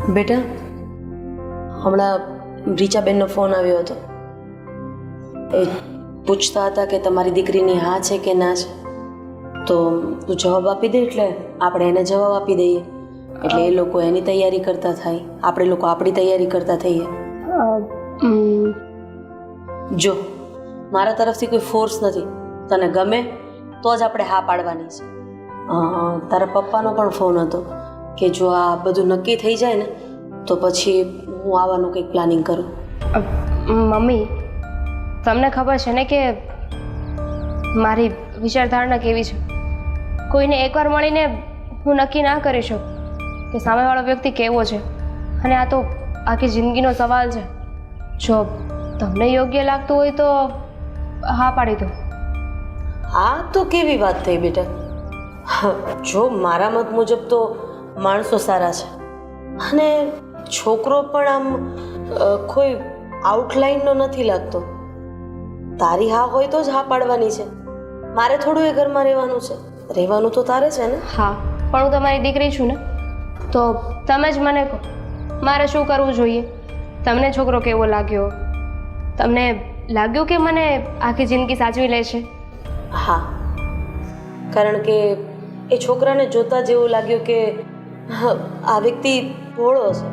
બેટા, હમણાં રીચાબેનનો ફોન આવ્યો હતો. એ પૂછતા હતા કે તમારી દીકરીની હા છે કે ના છે. તો તું જવાબ આપી દે એટલે આપણે એને જવાબ આપી દઈએ. એટલે એ લોકો એની તૈયારી કરતા થાય, આપણે લોકો આપણી તૈયારી કરતા થઈએ. જો મારા તરફથી કોઈ ફોર્સ નથી. તને ગમે તો જ આપણે હા પાડવાની છે. તારા પપ્પાનો પણ ફોન હતો કે જો આ બધું નક્કી થઈ જાય ને તો પછી હું આવવાનું કંઈક પ્લાનિંગ કરું. મમ્મી, તમને ખબર છે ને કે મારી વિચારધારણા કેવી છે. કોઈને એકવાર મળીને હું નક્કી ના કરી શકું કે સામેવાળો વ્યક્તિ કેવો છે, અને આ તો આખી જિંદગીનો સવાલ છે. જો તમને યોગ્ય લાગતું હોય તો હા પાડી દો. હા તો કેવી વાત થઈ બેટા. જો મારા મત મુજબ તો માણસો સારા છે, અને છોકરો પણ આમ કોઈ આઉટલાઈનનો નથી લાગતો. તારી હા હોય તો જ હા પાડવાની છે. મારે થોડું એ ઘરમાં રહેવાનું છે. રહેવાનું તો તારે છે ને. હા, પણ હું તમારી દીકરી છું ને, તો તમે જ મને કહો મારે શું કરવું જોઈએ. તમને છોકરો કેવો લાગ્યો? તમને લાગ્યું કે મને આખી જિંદગી સાચવી લેશે? હા, કારણ કે એ છોકરાને જોતા જ એવું લાગ્યું કે આ વ્યક્તિ ભોળો છે,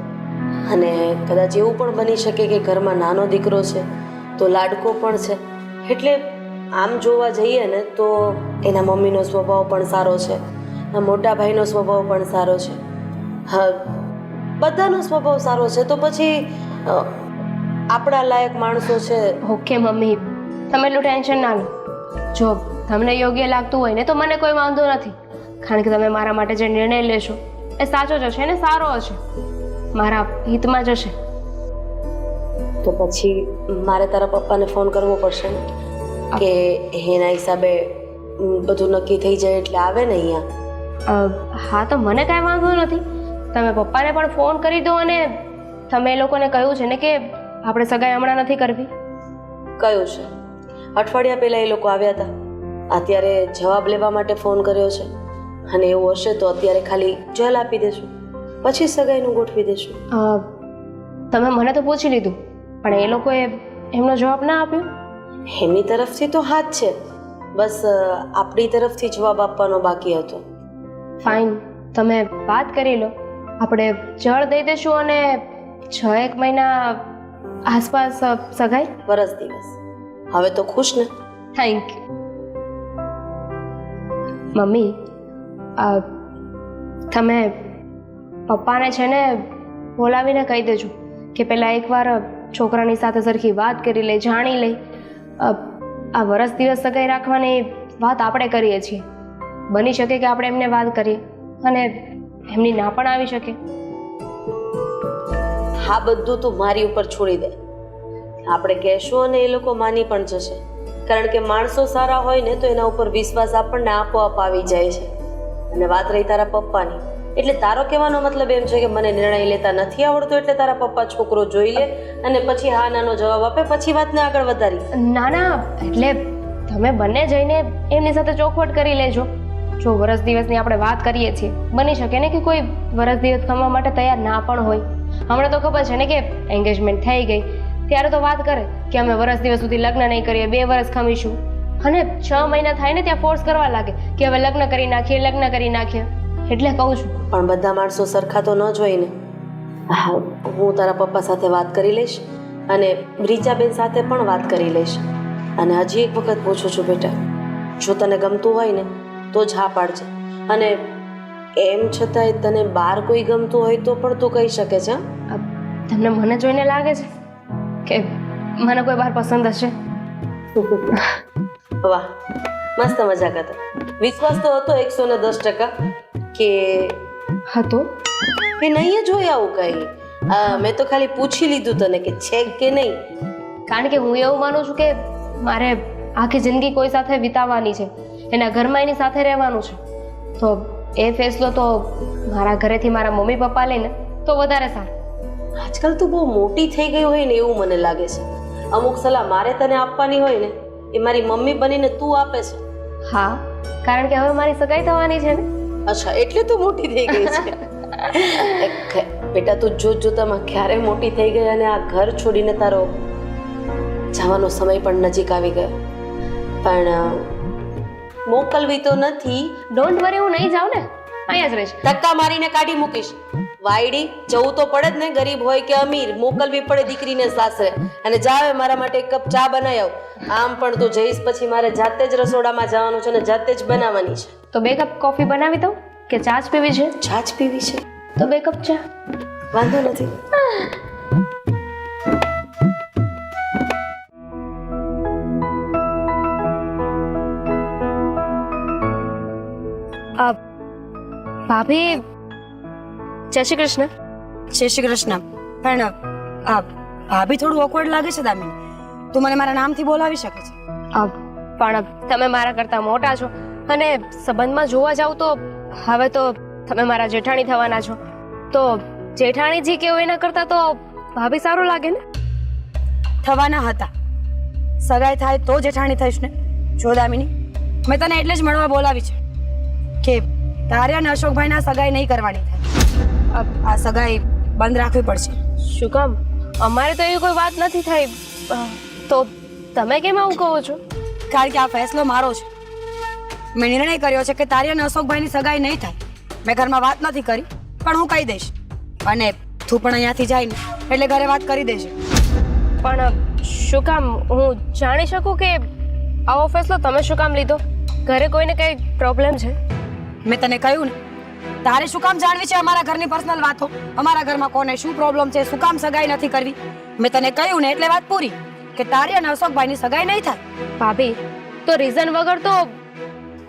અને કદાચ એવું પણ બની શકે કે ઘરમાં નાનો દીકરો છે તો લાડકો પણ છે. એટલે આમ જોવા જઈએ ને તો એના મમ્મીનો સ્વભાવ પણ સારો છે, મોટા ભાઈનો સ્વભાવ પણ સારો છે. હા, બધાનો સ્વભાવ સારો છે, તો પછી આપણા લાયક માણસો છે. ઓકે મમ્મી, તમે એટલું ટેન્શન ના લો. જો તમને યોગ્ય લાગતું હોય ને તો મને કોઈ વાંધો નથી, કારણ કે તમે મારા માટે જે નિર્ણય લેશો એ સાચો જ હશે ને સારો હશે, મારા હિતમાં જ હશે. તો પછી મારે તારા પપ્પાને ફોન કરવો પડશે ને, કે એના હિસાબે બધું નક્કી થઈ જાય એટલે આવે ને અહીંયા. હા, તો મને કાંઈ વાંધો નથી. તમે પપ્પાને પણ ફોન કરી દો, અને તમે એ લોકોને કહ્યું છે ને કે આપણે સગાઈ હમણાં નથી કરવી. કયું છે? અઠવાડિયા પહેલાં એ લોકો આવ્યા હતા. અત્યારે જવાબ લેવા માટે ફોન કર્યો છે, અને એવું હશે તો અત્યારે ખાલી જલ આપી દેશું, પછી સગાઈનું ગોઠવી દેશું. તમે મને તો પૂછી લીધું, પણ એ લોકોએ એમનો જવાબ ના આપ્યો. એમની તરફથી તો હા જ છે, બસ આપણી તરફથી જવાબ આપવાનો બાકી હતો. ફાઇન, તમે વાત કરી લો. આપણે જળ દઈ દઈશું, અને 6-1 મહિના આસપાસ સગાઈ. વરસ દિવસ. હવે તો ખુશ ને? Thank you mummy. તમે પપ્પાને છે ને બોલાવીને કહી દેજો કે પહેલાં એકવાર છોકરાની સાથે સરખી વાત કરી લે, જાણી લે. આ વરસ દિવસ સગાઈ રાખવાની વાત આપણે કરીએ છીએ. બની શકે કે આપણે એમને વાત કરીએ અને એમની ના પણ આવી શકે. હા, બધું તું મારી ઉપર છોડી દે. આપણે કહેશું અને એ લોકો માની પણ જશે, કારણ કે માણસો સારા હોય ને તો એના ઉપર વિશ્વાસ આપણને આપોઆપ આવી જાય છે. અને વાત રહી તારા પપ્પાની, એટલે તારો કહેવાનો મતલબ એમ છે કે મને નિર્ણય લેતા નથી આવડતો, એટલે તારા પપ્પા છોકરો જોઈ લે અને પછી હા નાનો જવાબ આપે, પછી વાતને આગળ વધારી. ના ના, એટલે તમે બંને જઈને એમની સાથે ચોખવટ કરી લેજો. જો વરસ દિવસની આપણે વાત કરીએ છીએ, બની શકે ને કે કોઈ વરસ દિવસ ખમવા માટે તૈયાર ના પણ હોય. હમણાં તો ખબર છે ને કે એન્ગેજમેન્ટ થઈ ગઈ, ત્યારે તો વાત કરે કે અમે વરસ દિવસ સુધી લગ્ન નહીં કરીએ, 2 વર્ષ ખમીશું, અને 6 મહિના થાય ને ત્યાં ફોર્સ કરવા લાગે કે હવે લગ્ન કરી નાખીએ, લગ્ન કરી નાખીએ. એટલે કહું છું. પણ બધા માણસો સરખા તો ન જ હોય ને. હા, હું તારા પપ્પા સાથે વાત કરી લઈશ, અને રીચાબેન સાથે પણ વાત કરી લઈશ. અને હજી એક વખત પૂછું છું બેટા, જો તને ગમતું હોય ને તો જ હા પાડજે, અને એમ છતાંય તને બહાર કોઈ ગમતું હોય તો પણ તું કહી શકે છે. તમને મને જોઈને લાગે છે કે મને કોઈ બહાર પસંદ હશે? વાહ, મસ્ત મજાક હતા. વિશ્વાસ તો હતો 110% કે હતો કે નહીં જ હોય આવું કંઈ. મેં તો ખાલી પૂછી લીધું તને કે છે કે નહીં. કારણ કે હું એવું માનું છું કે મારે આખી જિંદગી કોઈ સાથે વિતાવવાની છે, એના ઘરમાં એની સાથે રહેવાનું છે. તો એ ફેસલો તો મારા ઘરેથી મારા મમ્મી પપ્પા લઈને તો વધારે સારું. આજકાલ તો બહુ મોટી થઈ ગઈ હોય ને એવું મને લાગે છે. અમુક સલાહ મારે તને આપવાની હોય ને એ મારી મમ્મી બનીને તું આપે છે. હા, કારણ કે હવે મારી સગાઈ થવાની છે ને. અચ્છા, એટલે તું મોટી થઈ ગઈ છે. બેટા તું જોતામાં ક્યારે મોટી થઈ ગઈ અને આ ઘર છોડીને તારો જવાનો સમય પણ નજીક આવી ગયો. પણ મોકલવી તો નથી. ડોન્ટ વરી, હું નહીં જાઉં ને, અહીંયા જ રહીશ. ધક્કા મારીને કાઢી મૂકીશ. વાયડી જવું તો પડે જ ને, ગરીબ હોય કે અમીર, મોકલવી પડે દીકરીને સાસરે. અને જાવે મારા માટે એક કપ ચા બનાવી આવ. આમ પણ તું જઈશ પછી મારે જાતે જ રસોડામાં જવાનું છે અને જાતે જ બનાવવાની છે. તો 2 કપ કોફી બનાવી દઉં કે ચા જ પીવી છે? ચા જ પીવી છે તો 2 કપ ચા. વાંધો નથી. ભાભી, જય શ્રી કૃષ્ણ. જય શ્રી કૃષ્ણ. પણ ભાભી થોડું ઓકવર્ડ લાગે છે દામિની. તું મને મારા નામથી બોલાવી શકે છે. પણ તમે મારા કરતા મોટા છો અને સંબંધમાં જોવા જાવ તો હવે તો તમે મારા જેઠાણી થવાના છો. તો જેઠાણીજી કેવું એના કરતા તો ભાભી સારું લાગે ને. થવાના હતા, સગાઈ થાય તો જેઠાણી થઈશ ને. જો દામિની, મેં તને એટલે જ મળવા બોલાવી છે કે તારે અને અશોકભાઈના સગાઈ નહીં કરવાની થાય. આ સગાઈ બંધ રાખવી પડશે. શું કામ? અમારે તો એવી કોઈ વાત નથી થઈ. તો તમે કેમ આવું કહો છો? કારણ કે આ ફેસલો મારો છે. મેં નિર્ણય કર્યો છે કે તારી અને અશોકભાઈની સગાઈ નહીં થાય. મેં ઘરમાં વાત નથી કરી, પણ હું કહી દઈશ. અને તું પણ અહીંયાથી જાય ને એટલે ઘરે વાત કરી દેશે. પણ શું કામ? હું જાણી શકું કે આવો ફેસલો તમે શું કામ લીધો? ઘરે કોઈને કઈ પ્રોબ્લેમ છે? મેં તને કહ્યું ને, તારે શું કામ જાણવી છે અમારા ઘરની પર્સનલ વાતો? અમારા ઘરમાં કોને શું પ્રોબ્લેમ છે, શું કામ સગાઈ નથી કરવી? મેં તને કહ્યું ને એટલે વાત પૂરી, કે તારી અને અશોકભાઈની સગાઈ નહીં થાય. ભાભી, તો રીઝન વગર તો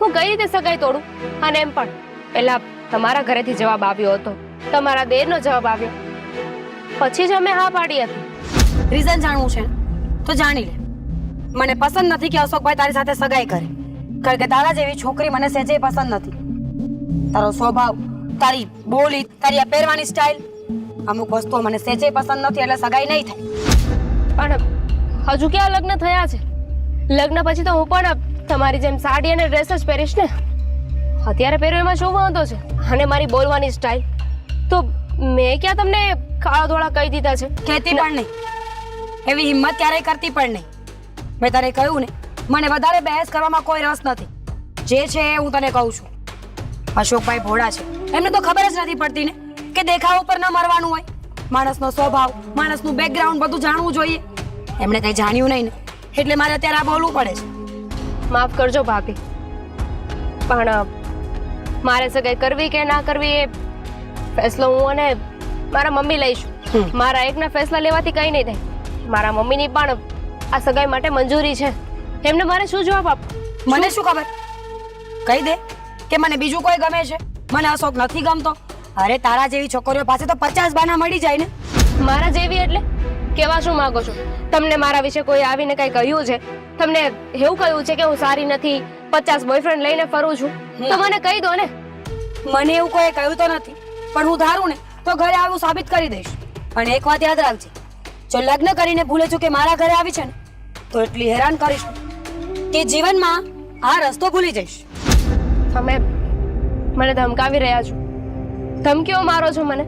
હું કઈ રીતે સગાઈ તોડું? અને એમ પણ પહેલા તમારા ઘરેથી જવાબ આવ્યો હતો, તમારા દેરનો જવાબ આવ્યો, પછી જ અમે હા પાડી હતી. રીઝન જાણવું છે તો જાણી લે. મને પસંદ નથી કે અશોકભાઈ તારી સાથે સગાઈ કરે. કારણ કે તારા જેવી છોકરી મને સહેજે પસંદ નથી. તારો સ્વભાવ, તારી બોલી, તારી આ પહેરવાની સ્ટાઇલ, અમુક વસ્તુઓ મને સહેજે પસંદ નથી, એટલે સગાઈ નહીં થાય. પણ હજુ ક્યાં લગ્ન થયા છે? લગ્ન પછી તો હું પણ તમારી જેમ સાડી અને ડ્રેસ જ પહેરીશ ને. અત્યારે પહેર્યો એમાં શું વાંધો છે? અને મારી બોલવાની સ્ટાઇલ તો મેં ક્યાં તમને કાળા ધોળા કહી દીધા છે? કહેતી પણ નહીં, એવી હિંમત ક્યારેય કરતી પણ નહીં. મેં તને કહ્યું ને, મને વધારે બહેસ કરવામાં કોઈ રસ નથી. જે છે એ હું તને કહું છું. અશોકભાઈ ભોળા છે, એમને તો ખબર જ નથી પડતી ને કે દેખાવ ઉપર ન મરવાનું હોય. માણસનો સ્વભાવ, માણસનું બેકગ્રાઉન્ડ બધું જાણવું જોઈએ. એમણે કંઈ જાણ્યું નહીં ને, એટલે મારે અત્યારે આ બોલવું પડે છે. માફ કરજો ભાભી, પણ મારે સગાઈ કરવી કે ના કરવી એ ફેસલો હું અને મારા મમ્મી લઈશું. મારા એકના ફેસલા લેવાથી કંઈ નહીં થાય. મારા મમ્મીની પણ આ સગાઈ માટે મંજૂરી છે. એમને મારે શું જવાબ આપો? મને શું ખબર? કહી દે કે મને બીજું કોઈ ગમે છે, મને અશોક નથી ગમતો. અરે તારા જેવી છોકરીઓ પાસે તો 50 બાના મળી જાય ને. મારા જેવી એટલે કેવા શું માંગો છો? તમને મારા વિશે કોઈ આવીને કઈ કહ્યું છે? તમને એવું કહ્યું છે કે હું સારી નથી, 50 બોયફ્રેન્ડ લઈને ફરું છું? તો મને કહી દો ને. મને એવું કોઈ કહ્યું તો નથી, પણ હું ધારું ને તો ઘરે આવું સાબિત કરી દઈશ. અને એક વાત યાદ રાખજે, જો લગ્ન કરીને ભૂલે છું કે મારા ઘરે આવી છે ને, તો એટલી હેરાન કરીશ કે જીવનમાં આ રસ્તો ભૂલી જઈશ. તમે મને ધમકાવી રહ્યા છો? ધમકીઓ મારો છો મને?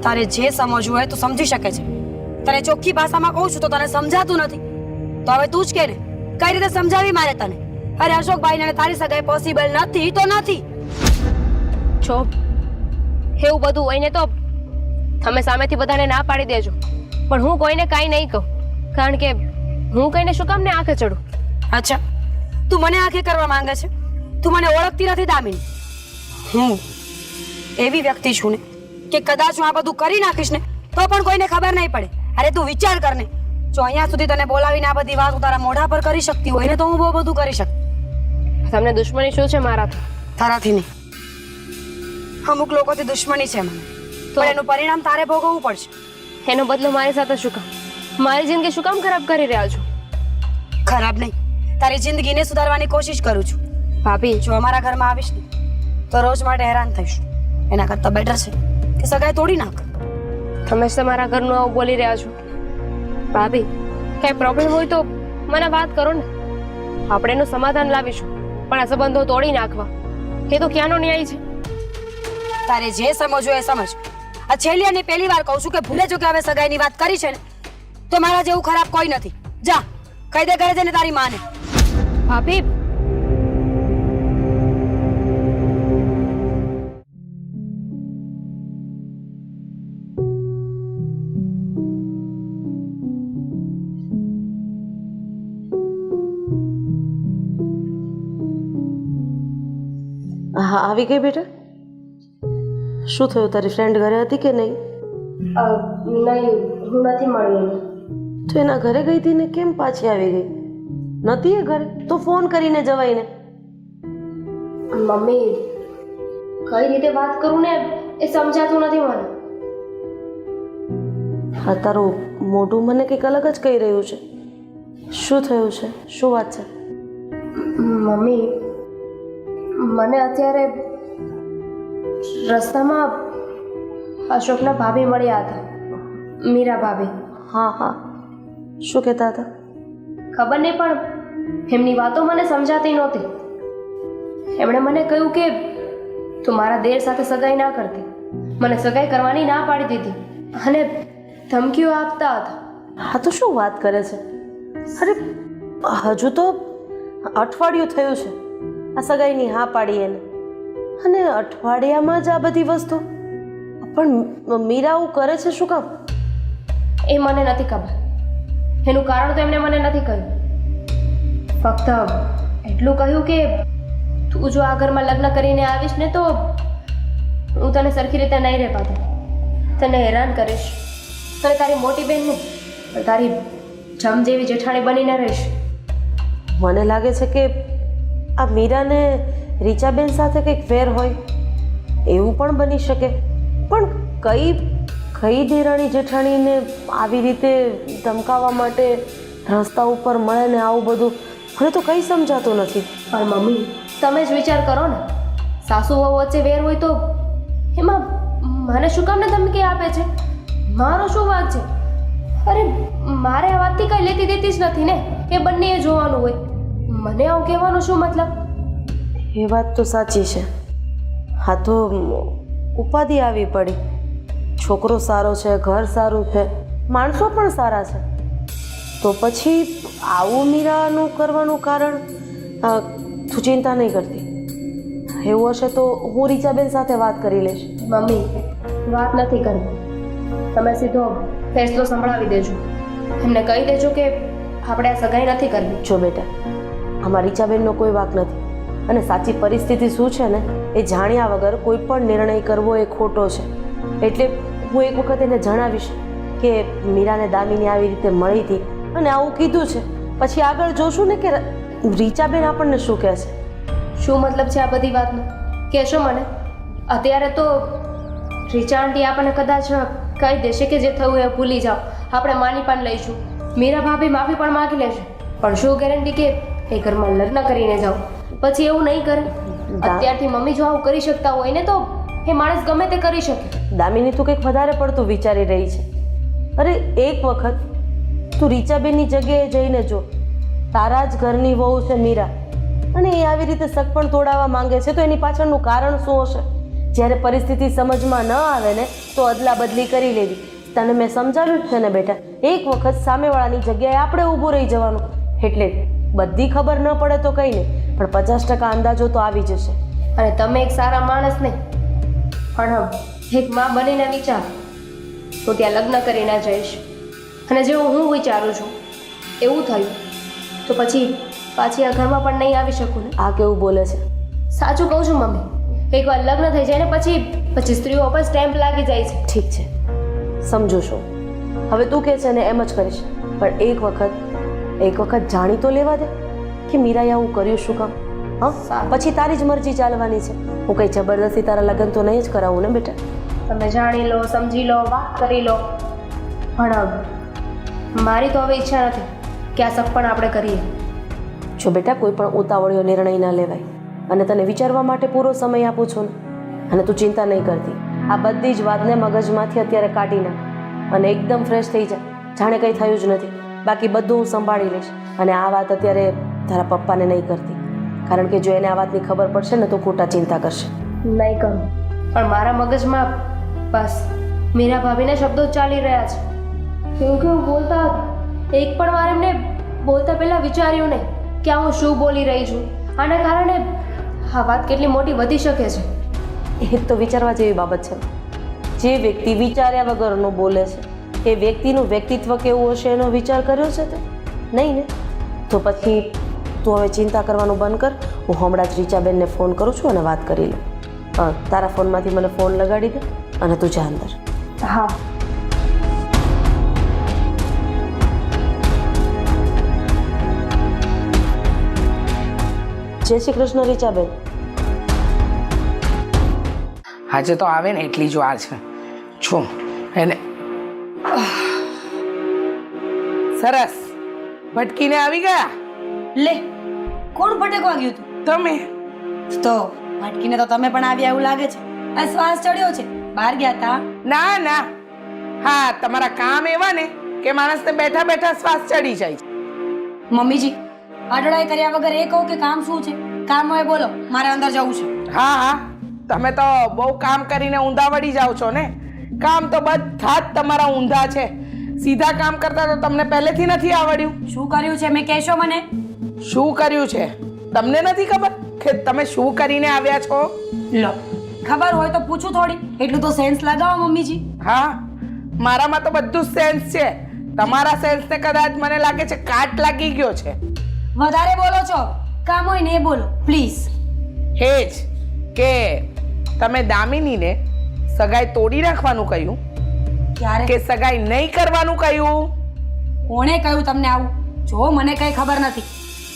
તારે જે સમજવું હોય તો સમજી શકે છે. તને ચોખ્ખી ભાષામાં કહું છું તો તને સમજાતું નથી, તો હવે તું જ કે ને, કઈ રીતે સમજાવી મારે તને? અરે અશોકભાઈ ને તારી સગાઈ પોસિબલ નથી તો નથી. જો એવું બધું હોય ને તો તમે સામેથી બધાને ના પાડી દેજો, પણ હું કોઈને કાંઈ નહીં કહું. કારણ કે હું કઈને શું કામ ને આંખે ચડું? અચ્છા, તું મને આંખે કરવા માંગે છે? તું મને ઓળખતી નથી દામિની. હું એવી વ્યક્તિ છું ને કે કદાચ હું આ બધું કરી નાખીશ ને તો પણ કોઈને ખબર નહીં પડે. અરે તું વિચાર કર ને, જો અહીંયા સુધી તને બોલાવીને આ બધી વાત તારા મોઢા પર કરી શકતી હોય ને, તો હું બહુ બધું કરી શકતી. તમને દુશ્મની શું છે મારાથી? તારાથી નહીં, અમુક લોકોથી દુશ્મની છે મને, તો એનું પરિણામ તારે ભોગવવું પડશે. એનો બદલો મારી સાથે શું કામ? મારી જિંદગી શું કામ ખરાબ કરી રહ્યા છો? ખરાબ નહીં, તારી જિંદગીને સુધારવાની કોશિશ કરું છું. ભાભી, જો અમારા ઘરમાં આવીશ ને તો રોજ માટે હેરાન થઈશ. એના કરતાં બેટર છે કે સગાઈ તોડી નાખ. તમે જ તમારા ઘરનું આવું બોલી રહ્યા છો. ભાભી, કઈ પ્રોબ્લેમ હોય તો મને વાત કરો ને, આપણે એનું સમાધાન લાવીશું. પણ આ સંબંધો તોડી નાખવા એ તો ક્યાંનો ન્યાય છે? તારે જે સમજો એ સમજ. આ છેલ્લી અને પહેલી વાર કહું છું કે ભૂલે જો કે હવે સગાઈની વાત કરી છે ને તો મારા જેવું ખરાબ કોઈ નથી. જા કહી દે ઘરે જઈને તારી માને. ભાભી હા આવી ગઈ બેટા. શું થયું, તારી ફ્રેન્ડ ઘરે હતી કે નહીં? નહીં, હું નથી મળી એને. તો એના ઘરે ગઈ હતી ને કેમ પાછી આવી ગઈ? નથી એ ઘરે તો ફોન કરીને જવાય ને. મમ્મી કઈ રીતે વાત કરું ને એ સમજાતું નથી મને. હા, તારું મોઢું મને કંઈક અલગ જ કહી રહ્યું છે. શું થયું છે? શું વાત છે? મમ્મી મને અત્યારે રસ્તામાં અશોકના ભાભી મળ્યા હતા, મીરા ભાભી. હા હા, શું કહેતા હતા? ખબર નહીં પણ એમની વાતો મને સમજાતી નહોતી. એમણે મને કહ્યું કે તું મારા દેર સાથે સગાઈ ના કરતી. મને સગાઈ કરવાની ના પાડી દીધી અને ધમકીઓ આપતા હતા. હા તો શું વાત કરે છે? અરે હજુ તો અઠવાડિયું થયું છે આ સગાઈની હા પાડી એને, અને અઠવાડિયામાં જ આ બધી વસ્તુ. પણ મીરા આવું કરે છે શું કામ? એ મને નથી ખબર. એનું કારણ તો એમણે મને નથી કહ્યું. ફક્ત એટલું કહ્યું કે તું જો આ ઘરમાં લગ્ન કરીને આવીશ ને તો હું તને સરખી રીતે નહીં રહેવા દઉં, તને હેરાન કરીશ અને તારી મોટી બહેન નહીં પણ તારી જમ જેવી જેઠાણી બનીને રહીશ. મને લાગે છે કે આ મીરાને રીચાબેન સાથે કંઈક ફેર હોય, એવું પણ બની શકે. પણ કઈ દેરાણી જેઠાણીને આવી રીતે ધમકાવવા માટે રસ્તા ઉપર મળે ને આવું બધું, મને તો કંઈ સમજાતું નથી. પણ મમ્મી તમે જ વિચાર કરો ને, સાસુ વહુ વચ્ચે વેર હોય તો એમાં મને શું કામ ને ધમકી આપે છે? મારો શું વાંક છે? અરે મારે આ વાતથી કંઈ લેતી દેતી જ નથી ને, એ બંને જોવાનું હોય. મને આવું કહેવાનો શું મતલબ? એ વાત તો સાચી છે. હા તો ઉપાધિ આવી પડી. છોકરો સારો છે, ઘર સારું છે, માણસો પણ સારા છે, તો પછી આવું મીરાનું કરવાનું કારણ? તું ચિંતા નહીં કરતી. એવું હશે તો હું રીચાબેન સાથે વાત કરી લઈશ. મમ્મી વાત નથી કરવી, તમે સીધો ફેસલો સંભળાવી દેજો. એમને કહી દેજો કે આપણે આ સગાઈ નથી કરવી. જો બેટા, આમાં રીચાબેનનો કોઈ વાંક નથી, અને સાચી પરિસ્થિતિ શું છે ને એ જાણ્યા વગર કોઈ પણ નિર્ણય કરવો એ ખોટો છે. એટલે હું એક વખત એને જણાવીશ કે મીરાને દામિની આવી રીતે મળી હતી અને આવું કીધું છે. પછી આગળ જોશું ને કે રીચાબેન આપણને શું કહે છે. શું મતલબ છે આ બધી વાતનો? કહેશો મને? અત્યારે તો રીચા આંટી આપણને કદાચ કહી દેશે કે જે થયું એ ભૂલી જાઓ, આપણે માની પણ લઈશું, મીરા ભાભી માફી પણ માગી લેશે. પણ શું ગેરંટી કે એ ઘરમાં લગ્ન કરીને જાઓ? પછી એવું નહીં કરે. અત્યારથી મમ્મી જો આવું કરી શકતા હોય ને તો એ માણસ ગમે તે કરી શકે. દામિની તું કંઈક વધારે પડતું વિચારી રહી છે. અરે એક વખત તું રીચાબેનની જગ્યાએ જઈને જો. તારા જ ઘરની વહુ છે મીરા, અને એ આવી રીતે સગપણ તોડાવવા માંગે છે તો એની પાછળનું કારણ શું હશે? જ્યારે પરિસ્થિતિ સમજમાં ન આવે ને તો અદલા બદલી કરી લેવી. તને મેં સમજાવ્યું જ છે ને બેટા, એક વખત સામેવાળાની જગ્યાએ આપણે ઊભું રહી જવાનું. એટલે બધી ખબર ન પડે તો કંઈ નહીં, પણ 50% અંદાજો તો આવી જશે. અને તમે એક સારા માણસ નહીં પણ એક માં બનીને વિચાર, હું ત્યાં લગ્ન કરીને જઈશ અને જેવું હું વિચારું છું એવું થયું તો પછી પાછી આ ઘરમાં પણ નહીં આવી શકું ને. આ કેવું બોલે છે? સાચું કહું છું મમ્મી, એકવાર લગ્ન થઈ જાય ને પછી સ્ત્રીઓ પર સ્ટેમ્પ લાગી જાય છે. ઠીક છે, સમજુ છું. હવે તું કહે છે ને એમ જ કરીશ. પણ એક વખત જાણી તો લેવા દે કે મીરાએ આવું કર્યું શું કામ. હા, પછી તારી જ મરજી ચાલવાની છે. હું કંઈ જબરદસ્તી તારા લગ્ન તો નહીં જ કરાવું ને બેટા. તમે જાણી લો, સમજી લો, વાત કરી લો, પણ મારી તો હવે ઈચ્છા નથી કે આ સગપણ આપણે કરીએ. જો બેટા, કોઈ પણ ઉતાવળિયો નિર્ણય ના લેવાય, અને તને વિચારવા માટે પૂરો સમય આપું છું ને. અને તું ચિંતા નહીં કરતી. આ બધી જ વાતને મગજમાંથી અત્યારે કાઢી નાખ અને એકદમ ફ્રેશ થઈ જા, જાણે કંઈ થયું જ નથી. બાકી બધું હું સંભાળી લઈશ. અને આ વાત અત્યારે તારા પપ્પાને નહીં કરતી, કારણ કે જો એને આ વાતની ખબર પડશે ને તો ખોટા ચિંતા કરશે. નહીં કરું, પણ મારા મગજમાં બસ મીરા ભાભીના શબ્દો જ ચાલી રહ્યા છે. કેવું કેવું બોલતા હતા. એક પણ વાર એમને બોલતા પહેલાં વિચાર્યું નહીં કે આ હું શું બોલી રહી છું. આના કારણે આ વાત કેટલી મોટી વધી શકે છે. એ તો વિચારવા જેવી બાબત છે. જે વ્યક્તિ વિચાર્યા વગરનું બોલે છે એ વ્યક્તિનું વ્યક્તિત્વ કેવું હશે એનો વિચાર કર્યો છે તે નહીં ને? તો પછી તું હવે ચિંતા કરવાનું બંધ કર. હું હમણાં જ રીચાબેનને ફોન કરું છું અને વાત કરી લઉં. તારા ફોનમાંથી મને ફોન લગાડી દે અને તું જા અંદર. હા. જય શ્રી કૃષ્ણ રીચાબેન. આજે તો આવે ને એટલી જ વાર છે. છો એને સરસ ભટકીને આવી ગયા. લે કોણ ભટકવા ગયું તું? તમે તો ભટકીને તો તમે પણ આવ્યા એવું લાગે છે. આ શ્વાસ ચડ્યો છે, બહાર ગયા તા? ના ના, હા તમારા કામ એવા ને કે માણસને બેઠા બેઠા શ્વાસ ચડી જાય છે. મમ્મીજી, આડોડાઈ કર્યા વગર એ કહું કે કામ શું છે? કામ હોય બોલો, મારે અંદર જવું છે. હા હા, તમે તો બહુ કામ કરીને ઊંધા વળી જાઓ છો ને. કામ તો બધા જ તમારા ઊંધા છે. સીધા કામ કરતા તો તમને પહેલેથી નથી આવડ્યું. શું કર્યું છે મેં કહેશો મને? શું કર્યું છે તમને નથી ખબર કે તમે શું કરીને આવ્યા છો? લો, ખબર હોય તો પૂછું થોડી. એટલું તો સેન્સ લગાવો મમ્મીજી. હા, મારામાં તો બધું સેન્સ છે. તમારા સેન્સને કદાચ મને લાગે છે કાટ લાગી ગયો છે. વધારે બોલો છો. કામ હોય ને એ બોલો પ્લીઝ. હે જ કે તમે દામિનીને સગાઈ તોડી નાખવાનું કહ્યું ક્યારે? કે સગાઈ નહીં કરવાનું કહ્યું? કોણે કહ્યું તમને આવું? જો મને કઈ ખબર નથી.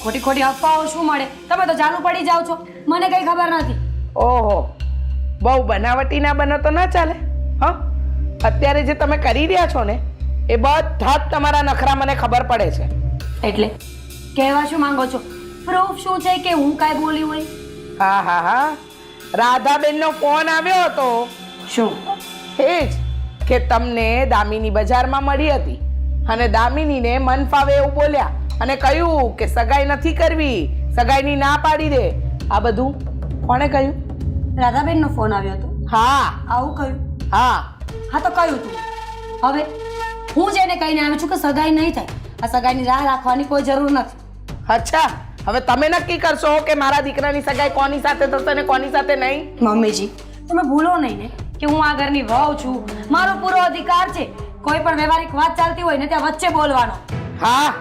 ખોટી ખોટી અફવાઓ શું મળે? તમે તો ચાલુ પડી જાઓ છો. મને કઈ ખબર નથી. ઓહો, બહુ બનાવટી ના બનો તો ના ચાલે. હા, અત્યારે જે તમે કરી રહ્યા છો ને એ બધા જ તમારા નખરા મને ખબર પડે છે. એટલે કહેવા શું માંગો છો? પ્રૂફ શું છે કે હું કાંઈ બોલી હોય? હા હા હા, રાધાબેનનો ફોન આવ્યો હતો. શું? એ જ કે તમને દામિની બજારમાં મળી હતી અને દામિનીને મન ફાવે એવું બોલ્યા અને કહ્યું કે સગાઈ નથી કરવી, સગાઈની ના પાડી દે. આ બધું કોણે કહ્યું? રાધાબેનનો ફોન આવ્યો હતો. હા. આવું કહ્યું? હા હા તો કહ્યું તું. હવે હું જેને કહીને આવી છું કે સગાઈ નહીં થાય, આ સગાઈની રાહ રાખવાની કોઈ જરૂર નથી. અચ્છા, હવે તમે નક્કી કરશો કે મારા દીકરાની સગાઈ કોની સાથે થશે ને કોની સાથે નહીં? મમ્મીજી, તમે ભૂલો નહીં ને કે હું આ ઘરની વહુ છું. મારો પૂરો અધિકાર છે કોઈ પણ વ્યવહારિક વાત ચાલતી હોય ને ત્યાં વચ્ચે બોલવાનો. હા,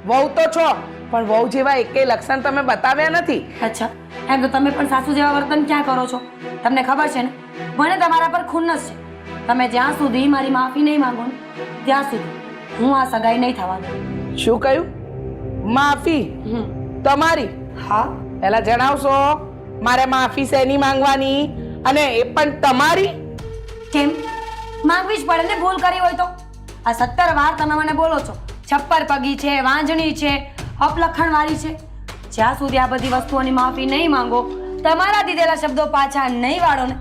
વહુ તો છો, પણ વહુ જેવા એકેય લક્ષણ તમે બતાવ્યા નથી. અચ્છા, એમ તો તમે પણ સાસુ જેવા વર્તન ક્યાં કરો છો? તમને ખબર છે ને, મને તમારા પર ખુન્નસ છે. તમે જ્યાં સુધી મારી માફી નહીં માંગો ને ત્યાં સુધી હું આ સગાઈ નહીં થવા દઉં. શું કહ્યું? માફી તમારી? હા. પહેલા જણાવશો મારે માફી શેની માંગવાની, અને એ પણ તમારી? કેમ માંગવી જ પડે ને, ભૂલ કરી હોય તો. આ 17 વાર તમે મને બોલો છો છપ્પર પગી છે, વાંજણી છે, અપલખણ વાળી છે. જ્યાં સુધી આ બધી વસ્તુઓની માફી નહીં માંગો, તમારા દીધેલા શબ્દો પાછા નહીં વાળો ને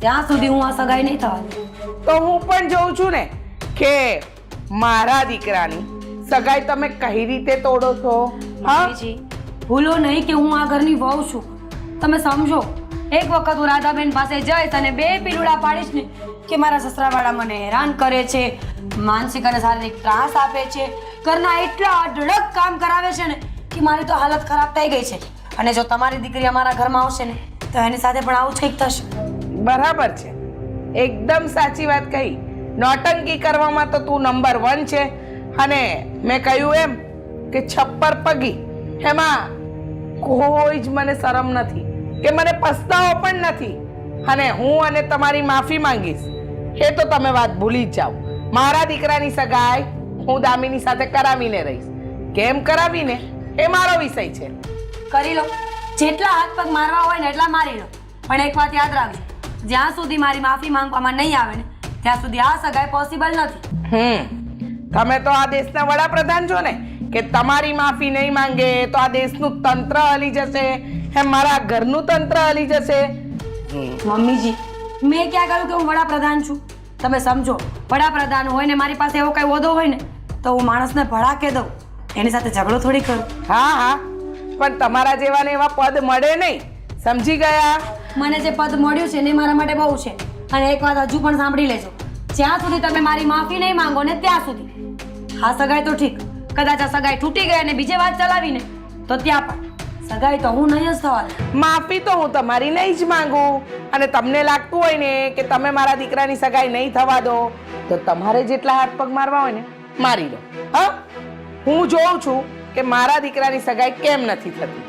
ત્યાં સુધી હું આ સગાઈ નહીં થવા દઉં. તો હું પણ જોઉં છું ને કે મારા દીકરાની સગાઈ તમે કઈ રીતે તોડો છો. હા, મમ્મીજી, ભૂલો નહીં કે હું આ ઘરની વહુ છું. તમે સમજો, એક વખત હું રાધાબેન પાસે જઈશ અને 2 પીલુડા પાડીશ ને કે મારા સસરાવાળા મને હેરાન કરે છે, માનસિક અને શારીરિક ત્રાસ આપે છે, ઘરના એટલા અઢળક કામ કરાવે છે ને કે મારી તો હાલત ખરાબ થઈ ગઈ છે. અને જો તમારી દીકરી અમારા ઘરમાં આવશે ને તો એની સાથે પણ આવું જ કંઈક થશે. બરાબર છે, એકદમ સાચી વાત કહી. નોટંકી કરવામાં તો તું નંબર 1 છે. અને મેં કહ્યું એમ કે છપ્પર પગી, એમાં કોઈ જ મને શરમ નથી કે મને પસ્તાવો પણ નથી. અને હું અને તમારી માફી માંગીશ એ તો તમે વાત ભૂલી જ જાઓ. મારા દીકરાની સગાઈ હું દામિની સાથે કરાવીને રહીશ. કેમ કરાવીને એ મારો વિષય છે. કરી લો, જેટલા હાથ પગ મારવા હોય ને એટલા મારી લો, પણ એક વાત યાદ રાખજો, જ્યાં સુધી મારી માફી માંગવામાં નહીં આવે ને ત્યાં સુધી આ સગાઈ પોસિબલ નથી. તમે તો આ દેશના વડાપ્રધાન છો ને કે તમારી માફી નહીં માંગે તો આ દેશનું તંત્ર હલી જશે, એમ મારા ઘરનું તંત્ર હલી જશે. મમ્મીજી, મેં ક્યાં કહ્યું કે હું વડાપ્રધાન છું? તમે સમજો, વડાપ્રધાન હોય ને મારી પાસે એવો કઈ હોદ્દો હોય ને તો હું માણસને ભડાકે દઉં, એની સાથે ઝઘડો થોડી કરું. હા હા, પણ તમારા જેવાને એવા પદ મળે નહીં, સમજી ગયા? મને જે પદ મળ્યું છે ને એ મારા માટે બહુ છે. અને એક વાત હજુ પણ સાંભળી લેજો, જ્યાં સુધી તમે મારી માફી નહીં માંગો ને ત્યાં સુધી હા સગાઈ તો ઠીક, કદાચ આ સગાઈ તૂટી ગઈ અને બીજે વાત ચલાવીને તો ત્યાં પણ સગાઈ તો હું નહીં જ થવા દઉં. માફી તો હું તમારી નહીં જ માંગુ. અને તમને લાગતું હોય ને કે તમે મારા દીકરાની સગાઈ નહીં થવા દો તો તમારે જેટલા હાથ પગ મારવા હોય ને મારી લો. હા, હું જોઉં છું કે મારા દીકરાની સગાઈ કેમ નથી થતી.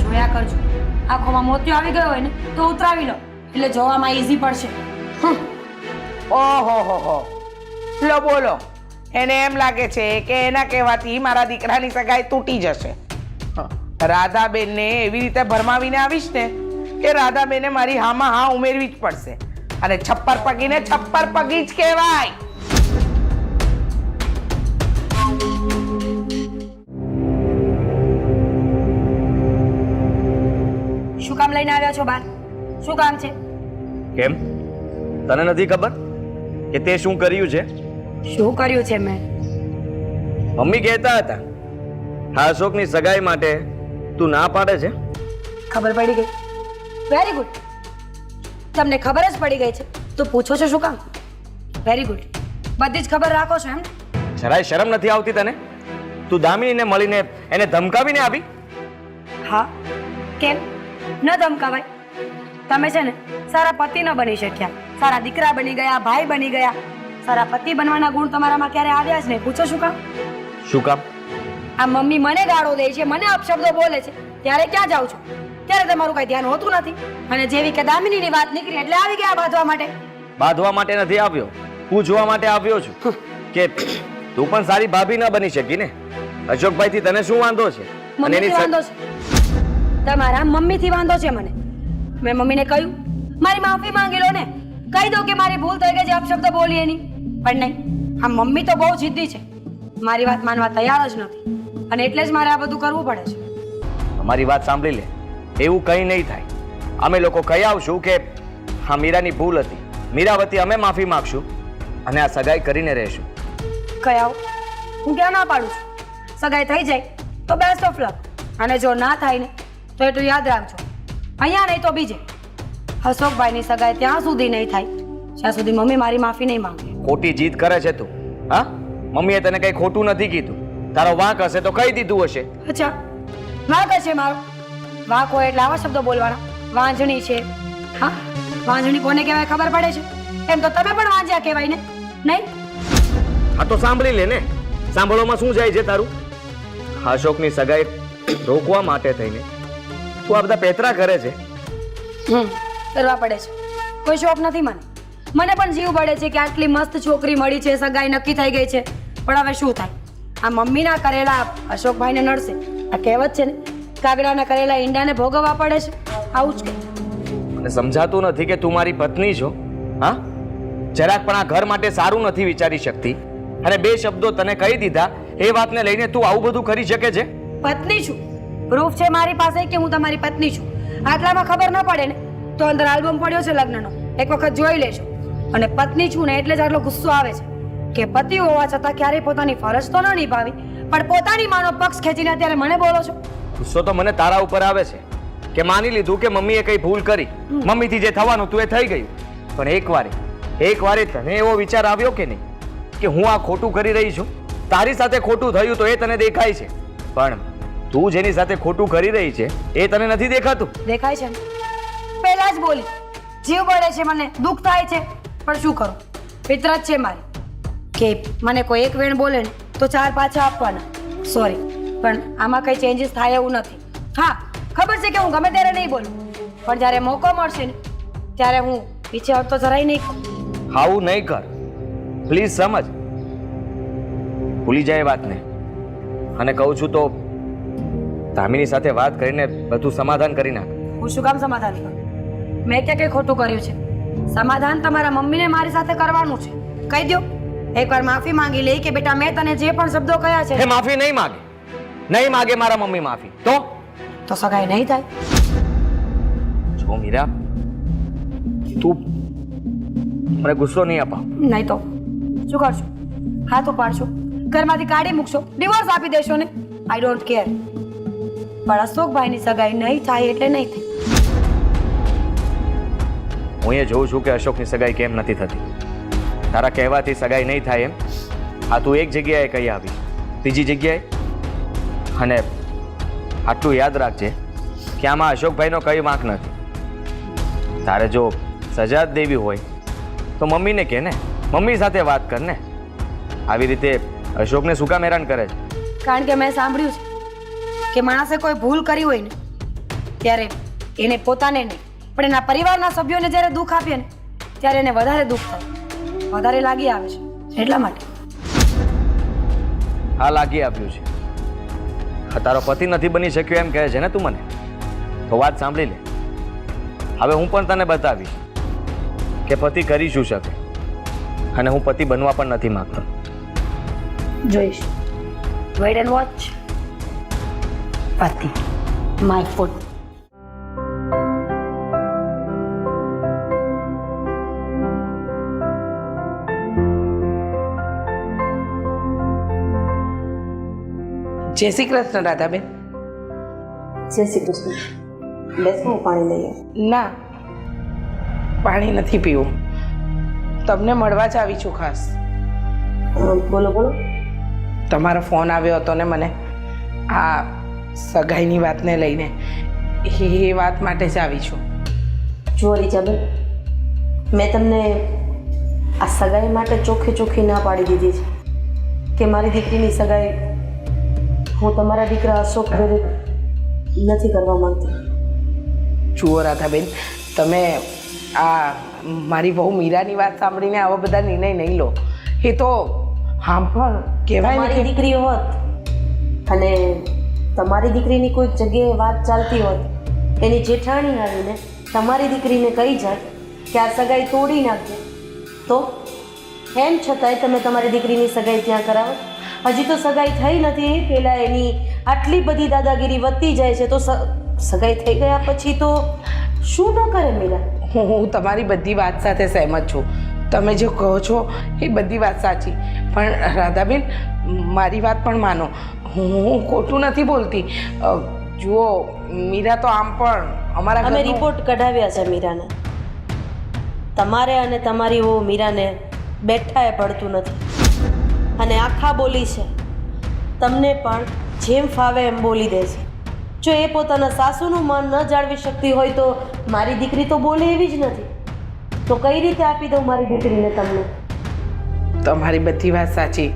જોયા કરજો, આંખોમાં મોતિયો આવી ગયો હોય ને તો ઉતરાવી લો, એટલે જોવામાં ઈઝી પડશે. ઓહો હો, લો બોલો. એને એમ લાગે છે કે એના કહેવાથી મારા દીકરાની સગાઈ તૂટી જશે. રાધાબેનને એવી રીતે ભરમાવીને આવીશ ને કે રાધાબેને મારી હામાં હા ઉમેરવી જ પડશે. અને છપ્પર પગીને છપ્પર પગી જ કહેવાય. શું કામ લઈને આવ્યા છો બહાર? શું કામ છે? કેમ તને નથી ખબર કે તે શું કર્યું છે? શું કર્યું છે મેં? મમ્મી કહેતા હતા આ અશોકની સગાઈ માટે તું ના પાડે છે. ખબર પડી ગઈ. Very good. તમને ખબર જ પડી ગઈ છે તો પૂછો છો શું કામ? Very good. બધી જ ખબર રાખો છો એમ ને? જરાય શરમ નથી આવતી તને? તું દામિનીને મળીને એને ધમકાવીને આવી. હા, કેમ ન ધમકાવાય? તમે છે ને સારા પતિ ન બની શક્યા, સારા દીકરા બની ગયા, ભાઈ બની ગયા. સારા પતિ બનવાના ગુણ તમારામાં ક્યારે આવ્યા જ નહીં. પૂછો શું કામ? શું કામ? આ મમ્મી મને ગાળો દે છે, મને અપશબ્દો બોલે છે, ત્યારે ક્યાં જાઉં છું? ત્યારે તમારું કઈ ધ્યાન હોતું નથી. અને જેવી કે દામિનીની વાત નીકળી એટલે આવી ગયા બાંધવા માટે. બાંધવા માટે નથી આવ્યો, પૂછવા માટે આવ્યો છું કે તું પણ સારી ભાભી ન બની શકી ને. અશોકભાઈથી તને શું વાંધો છે? અને મમ્મીથી વાંધો છે. તમારા મમ્મીથી વાંધો છે મને. મેં મમ્મીને કહ્યું મારી માફી માંગી લો ને, કહી દો કે મારી ભૂલ થઈ ગઈ છે અપશબ્દ બોલી એની. પણ નહીં, આ મમ્મી તો બહુ જિદ્દી છે, મારી વાત માનવા તૈયાર જ નથી. અને એટલે જ મારે આ બધું કરવું પડે છે. અમારી વાત સાંભળી લે, એવું કંઈ નહીં થાય. અમે લોકો કહી આવશું કે હા મીરાની ભૂલ હતી, મીરાવતી અમે માફી માંગશું અને આ સગાઈ કરીને રહેશું. કહી આવો, હું ક્યાં ના પાડું છું. સગાઈ થઈ જાય તો બેસ્ટ ઓફ લક, અને જો ના થાય ને તો એટલું યાદ રાખજો, અહીંયા નહીં તો બીજે. અશોકભાઈની સગાઈ ત્યાં સુધી નહીં થાય જ્યાં સુધી મમ્મી મારી માફી નહીં માંગે. ખોટી જીદ કરે છે તું. હા, મમ્મીએ તને કઈ ખોટું નથી કીધું. તારો વાંક હશે તો કહી દીધું હશે. અચ્છા, વાંક હશે મારો? વાંક હોય એટલે આવા શબ્દો બોલવાના. વાંજણી છે. હા, વાંજણી કોને કહેવાય ખબર પડે છે? એમ તો તમે પણ વાંજ્યા કહેવાય ને, નહીં? હા તો સાંભળી લે ને, સાંભળવામાં શું જાય છે તારું? અશોકની સગાઈ રોકવા માટે થઈને તું આ બધા પેતરા કરે છે. કરવા પડે છે, કોઈ શોખ નથી મને. મને પણ જીવ પડે છે કે આટલી મસ્ત છોકરી મળી છે, સગાઈ નક્કી થઈ ગઈ છે, પણ હવે શું થાય? આ મમ્મીના કરેલા અશોકભાઈને નડશે. આ કહેવત છે ને, કાગડાના કરેલા ઈંડાને ભોગવવા પડે છે. આવું જ કે મને સમજાતું નથી કે તું મારી પત્ની છો. હા, જરાક પણ આ ઘર માટે સારું નથી વિચારી શકતી અને બે શબ્દો તને કહી દીધા એ વાતને લઈને તું આવું બધું કરી શકે છે? પત્ની છું, પ્રૂફ છે મારી પાસે કે હું તમારી પત્ની છું. આટલામાં ખબર ન પડે ને તો અંદર આલ્બમ પડ્યો છે લગ્નનો, એક વખત જોઈ લેજો. અને પત્ની છું ને એટલે જ આટલો ગુસ્સો આવે છે કે પતિ હોવા છતાં ક્યારેય પોતાની ફરજ તો ન નિભાવી, પણ પોતાની માનો પક્ષ ખેંચીને અત્યારે મને બોલો છો. ગુસ્સો તો મને તારા ઉપર આવે છે કે માની લીધું કે મમ્મીએ કઈ ભૂલ કરી, મમ્મીથી જે થવાનું તું એ થઈ ગયું, પણ એક વારે તને એવો વિચાર આવ્યો કે નહીં કે હું આ ખોટું કરી રહી છું? તારી સાથે ખોટું થયું તો એ તને દેખાય છે, પણ તું જેની સાથે ખોટું કરી રહી છે એ તને નથી દેખાતું? દેખાય છે ને, પહેલા જ બોલી. જીવ બળે છે મને, દુઃખ થાય છે, પણ શું કરું? ફિતરત છે મારી કે મને કોઈ એક વેણ બોલે ને તો ચાર પાછા આપવાના. સોરી, પણ આમાં કઈ ચેન્જીસ થાય એવું નથી. હા, ખબર છે કે હું ગમે ત્યારે નહીં બોલું, પણ જ્યારે મોકો મળશે ને ત્યારે હું પીછે હટતો જરાય નહીં કરું. આવું નહીં કર પ્લીઝ, સમજ. ભૂલી જાય વાતને. અને કહું છું તો દામિની સાથે વાત કરીને બધું સમાધાન કરી નાખ. હું શું કામ સમાધાન કરું? મેં ક્યાં કંઈ ખોટું કર્યું છે? સમાધાન તમારા મમ્મીને મારી સાથે કરવાનું છે. કહી દો, એકવાર માફી માંગી લે કે બેટા મેં તને જે પણ શબ્દો કહ્યા છે એ માફી નહીં માગે. નહીં માગે મારા મમ્મી માફી તો સગાઈ નહીં થાય. જો મીરા, તું મને ગુસ્સો નહીં અપાવ. નહીં તો શું કરશો? હાથ ઉપાડશો, ઘરમાંથી કાઢી મૂકશો, ડિવોર્સ આપી દેશો ને? આઈ ડોન્ટ કેર, પણ અશોકભાઈની સગાઈ નહીં થાય એટલે નહીં થાય. હું એ જોઉં છું કે અશોકની સગાઈ કેમ નથી થતી. તારા કહેવાથી સગાઈ નહીં થાય એમ આ તું એક જગ્યાએ કહી આવી, બીજી જગ્યાએ. અને આટલું યાદ રાખજે કે આમાં અશોકભાઈનો કઈ વાંક નથી. તારે જો સજા જ દેવી હોય તો મમ્મીને કહે ને, મમ્મી સાથે વાત કર ને. આવી રીતે અશોકને શું કામ હેરાન કરે છે? કારણ કે મેં સાંભળ્યું છે કે માણસે કોઈ ભૂલ કરી હોય ને ત્યારે એને પોતાને નહીં પણ એના પરિવારના સભ્યોને જ્યારે દુઃખ આપીએ ને ત્યારે એને વધારે દુઃખ થાય, વધારે લાગી આવે છે. એટલા માટે હા, લાગી આવ્યું છે. આ તારો પતિ નથી બની શક્યો એમ કહે છે ને તું મને? તો વાત સાંભળી લે. હવે હું પણ તને બતાવીશ કે પતિ કરી શું શકે, અને હું પતિ બનવા પણ નથી માંગતો. જોઈશ. Weight and watch. પતિ માય ફૂટ. જય શ્રી કૃષ્ણ રાધાબેન. જય શ્રી કૃષ્ણ. બેસ, હું પાણી લઈએ. ના, પાણી નથી પીવું. તમને મળવા જ આવી છું ખાસ. બોલો બોલો. તમારો ફોન આવ્યો હતો ને મને આ સગાઈની વાતને લઈને, એ વાત માટે જ આવી છું. જુઓ રીચાબેન, મેં તમને આ સગાઈ માટે ચોખ્ખી ના પાડી દીધી છે કે મારી દીકરીની સગાઈ હું તમારા દીકરા અશોક જોડે નથી કરવા માંગતી. જુઓ રાધાબેન, તમે આ મારી બહુ મીરાની વાત સાંભળીને આવા બધા નિર્ણય નહીં લો. એ તો હા પણ કહેવાય ને તમારી કે દીકરી હોત અને તમારી દીકરીની કોઈક જગ્યાએ વાત ચાલતી હોત, એની જેઠાણી આવીને તમારી દીકરીને કહી જાય કે આ સગાઈ તોડી નાખજે, તો એમ છતાંય તમે તમારી દીકરીની સગાઈ ત્યાં કરાવો. હજી તો સગાઈ થઈ નથી, પહેલાં એની આટલી બધી દાદાગીરી વધતી જાય છે, તો સગાઈ થઈ ગયા પછી તો શું ન કરે મીરા? હું તમારી બધી વાત સાથે સહેમત છું. તમે જે કહો છો એ બધી વાત સાચી, પણ રાધાબેન મારી વાત પણ માનો. હું ખોટું નથી બોલતી. જુઓ મીરા તો આમ પણ અમારા અમે ઘરનું- રિપોર્ટ કઢાવ્યા છે મીરાને. તમારે અને તમારી વહુ મીરાને બેઠાએ પડતું નથી અને આખા બોલી છે. તમને પણ જેમ ફાવે એમ બોલી દે છે. જો એ પોતાના સાસુનું મન ન જાળવી શકતી હોય તો મારી દીકરી તો બોલે એવી જ નથી, તો કઈ રીતે આપી દઉં મારી દીકરીને તમને? તમારી બધી વાત સાચી,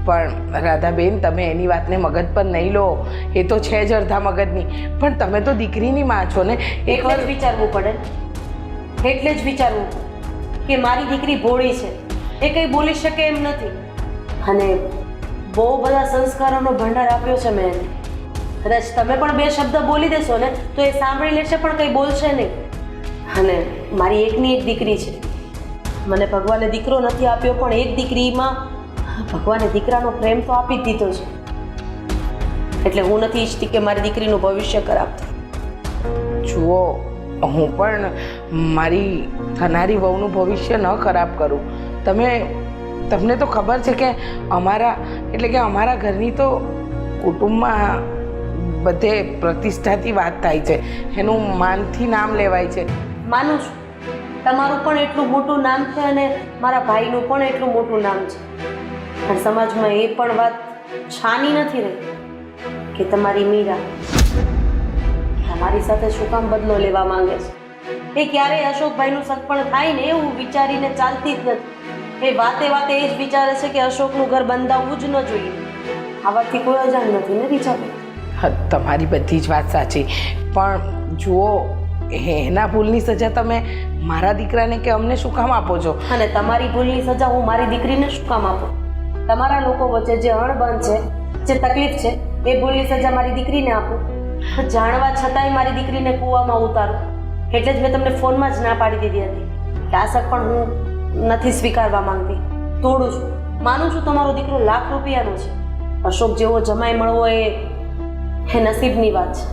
પણ રાધાબેન તમે એની વાતને મગજ પર નહીં લો. એ તો છે જ અડધા મગજની, પણ તમે તો દીકરીની માં છો ને. એટલે જ વિચારવું પડે, એટલે જ વિચારવું પડે કે મારી દીકરી ભોળી છે, એ કંઈ બોલી શકે એમ નથી. અને બહુ બધા સંસ્કારોનો ભંડાર આપ્યો છે મેં એને. કદાચ તમે પણ બે શબ્દ બોલી દેશો ને તો એ સાંભળી લેશે, પણ કંઈ બોલશે નહીં. અને મારી એકની એક દીકરી છે. મને ભગવાને દીકરો નથી આપ્યો, પણ એક દીકરીમાં ભગવાને દીકરાનો પ્રેમ તો આપી જ દીધો છે. એટલે હું નથી ઈચ્છતી કે મારી દીકરીનું ભવિષ્ય ખરાબ થાય. જુઓ હું પણ મારી થનારી વહુનું ભવિષ્ય ન ખરાબ કરું. તમને તો ખબર છે કે અમારા એટલે કે અમારા ઘરની તો કુટુંબમાં બધે પ્રતિષ્ઠાથી વાત થાય છે, એનું માનથી નામ લેવાય છે. માનું છું, તમારું પણ એટલું મોટું નામ છે અને મારા ભાઈનું પણ એટલું મોટું નામ છે. પણ સમાજમાં એ પણ વાત છાની નથી રહી કે તમારી મીરા તમારી સાથે શું કામ બદલો લેવા માંગે છે. એ ક્યારેય અશોકભાઈનું સગપણ થાય ને એવું વિચારીને ચાલતી જ નથી. એ વાતે વાતે એ જ વિચારે છે કે અશોકનું ઘર બંધાવવું જ ન જોઈએ. આ વાતથી કોઈ અજાણ નથી ને રીચાબેન? તમારી બધી જ વાત સાચી, પણ જુઓ એના ભૂલની સજા તમે મારા દીકરાને કે અમને શું કામ આપો છો? અને તમારી ભૂલની સજા હું મારી દીકરીને શું કામ આપું? તમારા લોકો વચ્ચે જે અણબન છે, જે તકલીફ છે, એ ભૂલની સજા મારી દીકરીને આપું? જાણવા છતાંય મારી દીકરીને કૂવામાં ઉતારું. એટલે જ મેં તમને ફોનમાં જ ના પાડી દીધી હતી કે આ શક પણ હું નથી સ્વીકારવા માંગતી. તોડું છું. માનું છું તમારો દીકરો લાખ રૂપિયાનો છે. અશોક જેવો જમાઈ મળવો એ નસીબની વાત છે,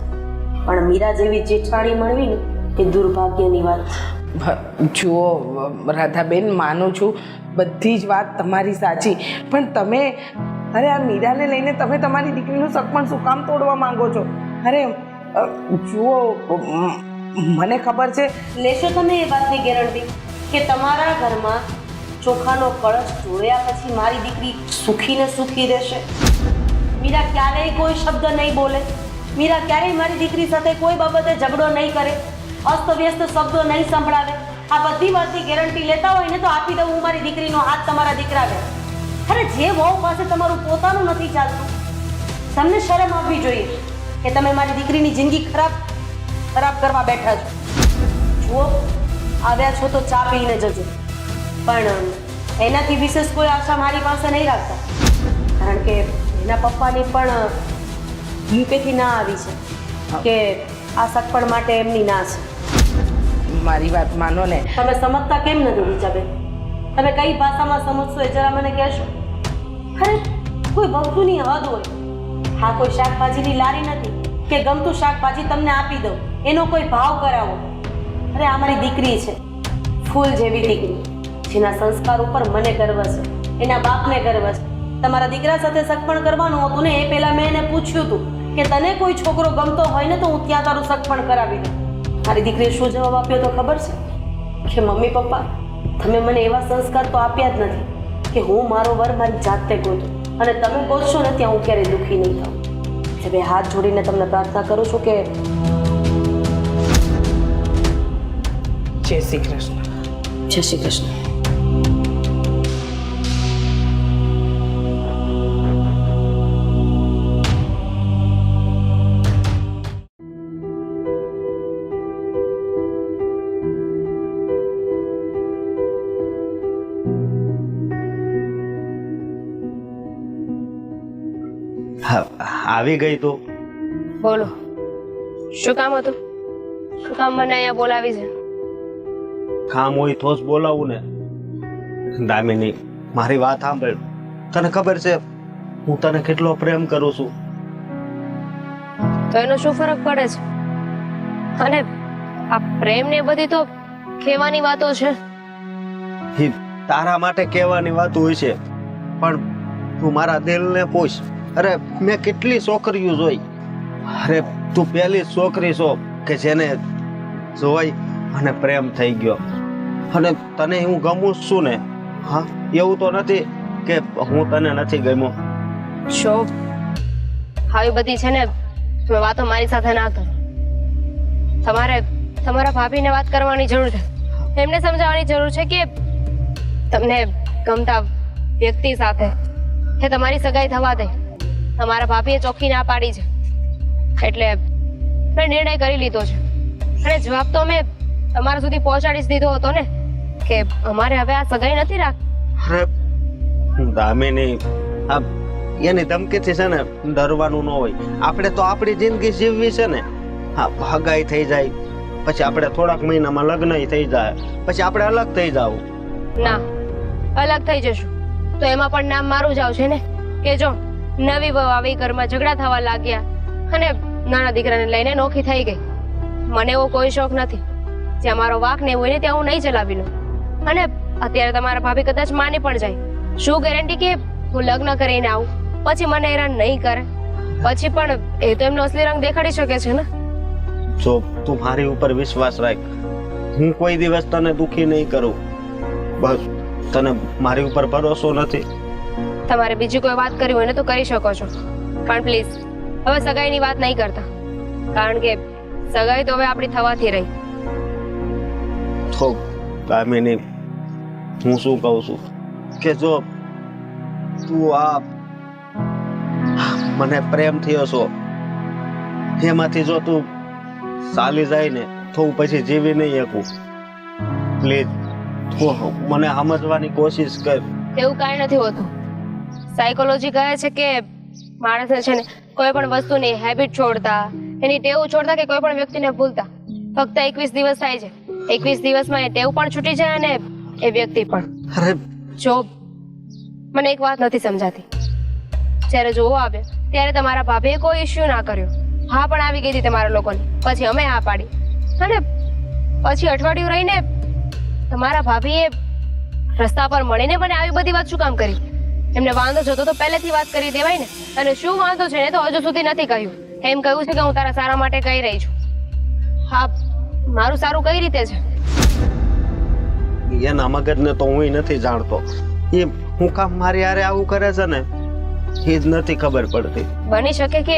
પણ મીરા જેવી જેઠાણી મળવી ને એ દુર્ભાગ્યની વાત છે. જુઓ રાધાબેન, માનું છું બધી જ વાત તમારી સાચી, પણ તમે અરે આ મીરાને લઈને તમે તમારી દીકરીનું સગપણ શું કામ તોડવા માંગો છો? અરે જુઓ મને ખબર છે લેશો તમે એ વાતની ગેરંટી કે તમારા ઘરમાં ચોખાનો કળશ જોડ્યા પછી મારી દીકરી સુખી ને સુખી રહેશે? મીરા ક્યારેય કોઈ શબ્દ નહીં બોલે, મીરા ક્યારેય મારી દીકરી સાથે કોઈ બાબતે ઝઘડો નહીં કરે, અસ્તવ્યસ્ત શબ્દો નહીં સંભળાવે. આ બધી વાતની ગેરંટી લેતા હોય ને તો આપી દઉં હું મારી દીકરીનો હાથ તમારા દીકરાને. અરે જે વહુ પાસે તમારું પોતાનું નથી ચાલતું, તમને શરમ આવવી જોઈએ કે તમે મારી દીકરીની જિંદગી ખરાબ કરવા બેઠા છો. જુઓ, આવ્યા છો તો ચા પીને જજો, પણ એનાથી વિશેષ કોઈ આશા મારી પાસે નહીં રાખતા, કારણ કે એના પપ્પાની પણ યુકેથી ના આવી છે કે આ સગપણ માટે એમની ના છે. મારી વાત માનો ને. તમે સમજતા કેમ નથી રીચાબેન? તમે કઈ ભાષામાં સમજશો એ જરા મને કહેશો? અરે કોઈ વસ્તુની હદ હોય. હા, કોઈ શાકભાજીની લારી નથી કે ગમતું શાકભાજી તમને આપી દઉં, એનો કોઈ ભાવ કરાવો. અરે આ મારી દીકરી છે, ફૂલ જેવી દીકરી, જેના સંસ્કાર ઉપર મને ગર્વ છે, એના બાપને ગર્વ છે. તમારા દીકરા સાથે સગપણ કરવાનું હતું ને, એ પહેલા મેં એને પૂછ્યું હતું કે તને કોઈ છોકરો ગમતો હોય ને તો હું ત્યાં તારું સગપણ કરાવી દઉં. મારી દીકરીએ શું જવાબ આપ્યો તો ખબર છે? કે મમ્મી પપ્પા, તમે મને એવા સંસ્કાર તો આપ્યા જ નથી કે હું મારો વર મારી જાતે ગોતું, અને તમે ગોતશો ને ત્યાં હું ક્યારેય દુઃખી નહીં થાઉં. એટલે બે હાથ જોડીને તમને પ્રાર્થના કરું છું કે જય શ્રી કૃષ્ણ. જય શ્રી કૃષ્ણ. આવી ગઈ તો બોલો, શું કામ હતું? શું કામ મને અહીંયા બોલાવી છે? કામ હોય તો જ બોલાવું ને. દામિની, મારી વાત સાંભળ. તને ખબર છે હું તને કેટલો પ્રેમ કરું છું. તો એનો શું ફરક પડે છે? અને આ પ્રેમ ને બધી તો કહેવાની વાતો છે. ઈ તારા માટે કહેવાની વાત હોય છે, પણ તું મારા દિલને પૂછ. અરે મેં કેટલી છોકરીઓ જોઈ, અરે તું પહેલી છોકરી છો કે જેને જોઈ અને પ્રેમ થઈ ગયો. અને તને હું ગમું છું ને? હા, એવું તો નથી કે હું તને નથી ગમ્યો. શો આવી બધી છે ને તમે વાતો મારી સાથે ના કરો. તમારે તમારા ભાભીને વાત કરવાની જરૂર છે, એમને સમજાવવાની જરૂર છે કે તમને ગમતા વ્યક્તિ સાથે એ તમારી સગાઈ થવા દે. તમારા ભાભીએ ચોખ્ખી ના પાડી છે, એટલે મેં નિર્ણય કરી લીધો છે. અને જવાબ તો અમે તમારા સુધી પહોંચાડી જ દીધો હતો ને કે અમારે હવે આ સગાઈ નથી રાખ. અરે દામિની, આ એની ધમકીથી છે ને ડરવાનું ન હોય. આપણે તો આપણી જિંદગી જીવવી છે ને. હા, હગાઈ થઈ જાય પછી આપણે થોડાક મહિનામાં લગ્ન થઈ જાય, પછી આપણે અલગ થઈ જાવ. ના, અલગ થઈ જશું તો એમાં પણ નામ મારું જ આવશે ને કે જો નવી વહુ આવી, ઘરમાં ઝઘડા થવા લાગ્યા અને નાના દીકરાને લઈને નોખી થઈ ગઈ. મને એવો કોઈ શોખ નથી. જ્યાં મારો વાંક ને હોય ને ત્યાં હું નહીં ચલાવી લઉં. અને અત્યારે તમારા ભાભી કદાચ માની પણ જાય, શું ગેરંટી કે હું લગ્ન કરીને આવું પછી મને હેરાન નહીં કરે? પછી પણ એ તો એમનો અસલી રંગ દેખાડી શકે છે ને. જો તું મારી ઉપર વિશ્વાસ રાખ, હું કોઈ દિવસ તને દુખી નહીં કરું. બસ તને મારી ઉપર ભરોસો નથી. તમારે બીજી કોઈ વાત કરવી હોય ને તો કરી શકો છો, પણ પ્લીઝ હવે સગાઈની વાત નહીં કરતા, કારણ કે સગાઈ તો હવે આપણી થવાથી રહી. તો દામિની, હું શું કહું છું કે જો તું આ મને પ્રેમ થયો છો એમાંથી જો તું ચાલી જાય ને તો હું પછી જીવી નહીં શકું. પ્લીઝ તું મને સમજવાની કોશિશ કર. એવું કાંઈ નથી હોતું. સાયકોલોજી કહે છે કે માણસને છે ને કોઈ પણ વસ્તુની હેબિટ છોડતા, એની ટેવ છોડતા કે કોઈ પણ વ્યક્તિને ભૂલતા ફક્ત 21 દિવસ થાય છે. 21 દિવસમાં એ ટેવ પણ છૂટી જાય અને એ વ્યક્તિ પણ. અરે જો મને એક વાત નથી સમજાતી, જ્યારે જોવો આવ્યો ત્યારે તમારા ભાભીએ કોઈ ઇશ્યુ ના કર્યો. હા પણ આવી ગઈ હતી તમારા લોકોની, પછી અમે હા પાડી, અને પછી અઠવાડિયું રહીને તમારા ભાભીએ રસ્તા પર મળીને મને આવી બધી વાત શું કામ કરી? એમને વાંધો જતો તો પહેલેથી વાત કરી દેવાય ને. અને શું વાંધો છે ને તો હજુ સુધી નથી કહ્યું. એમ કહ્યું છે કે હું તારા સારા માટે કહી રહી છું. હા, મારું સારું કઈ રીતે છે? એના મગજને તો હું નથી જાણતો. એ હું કામ મારી હારે આવું કરે છે ને એ જ નથી ખબર પડતી. બની શકે કે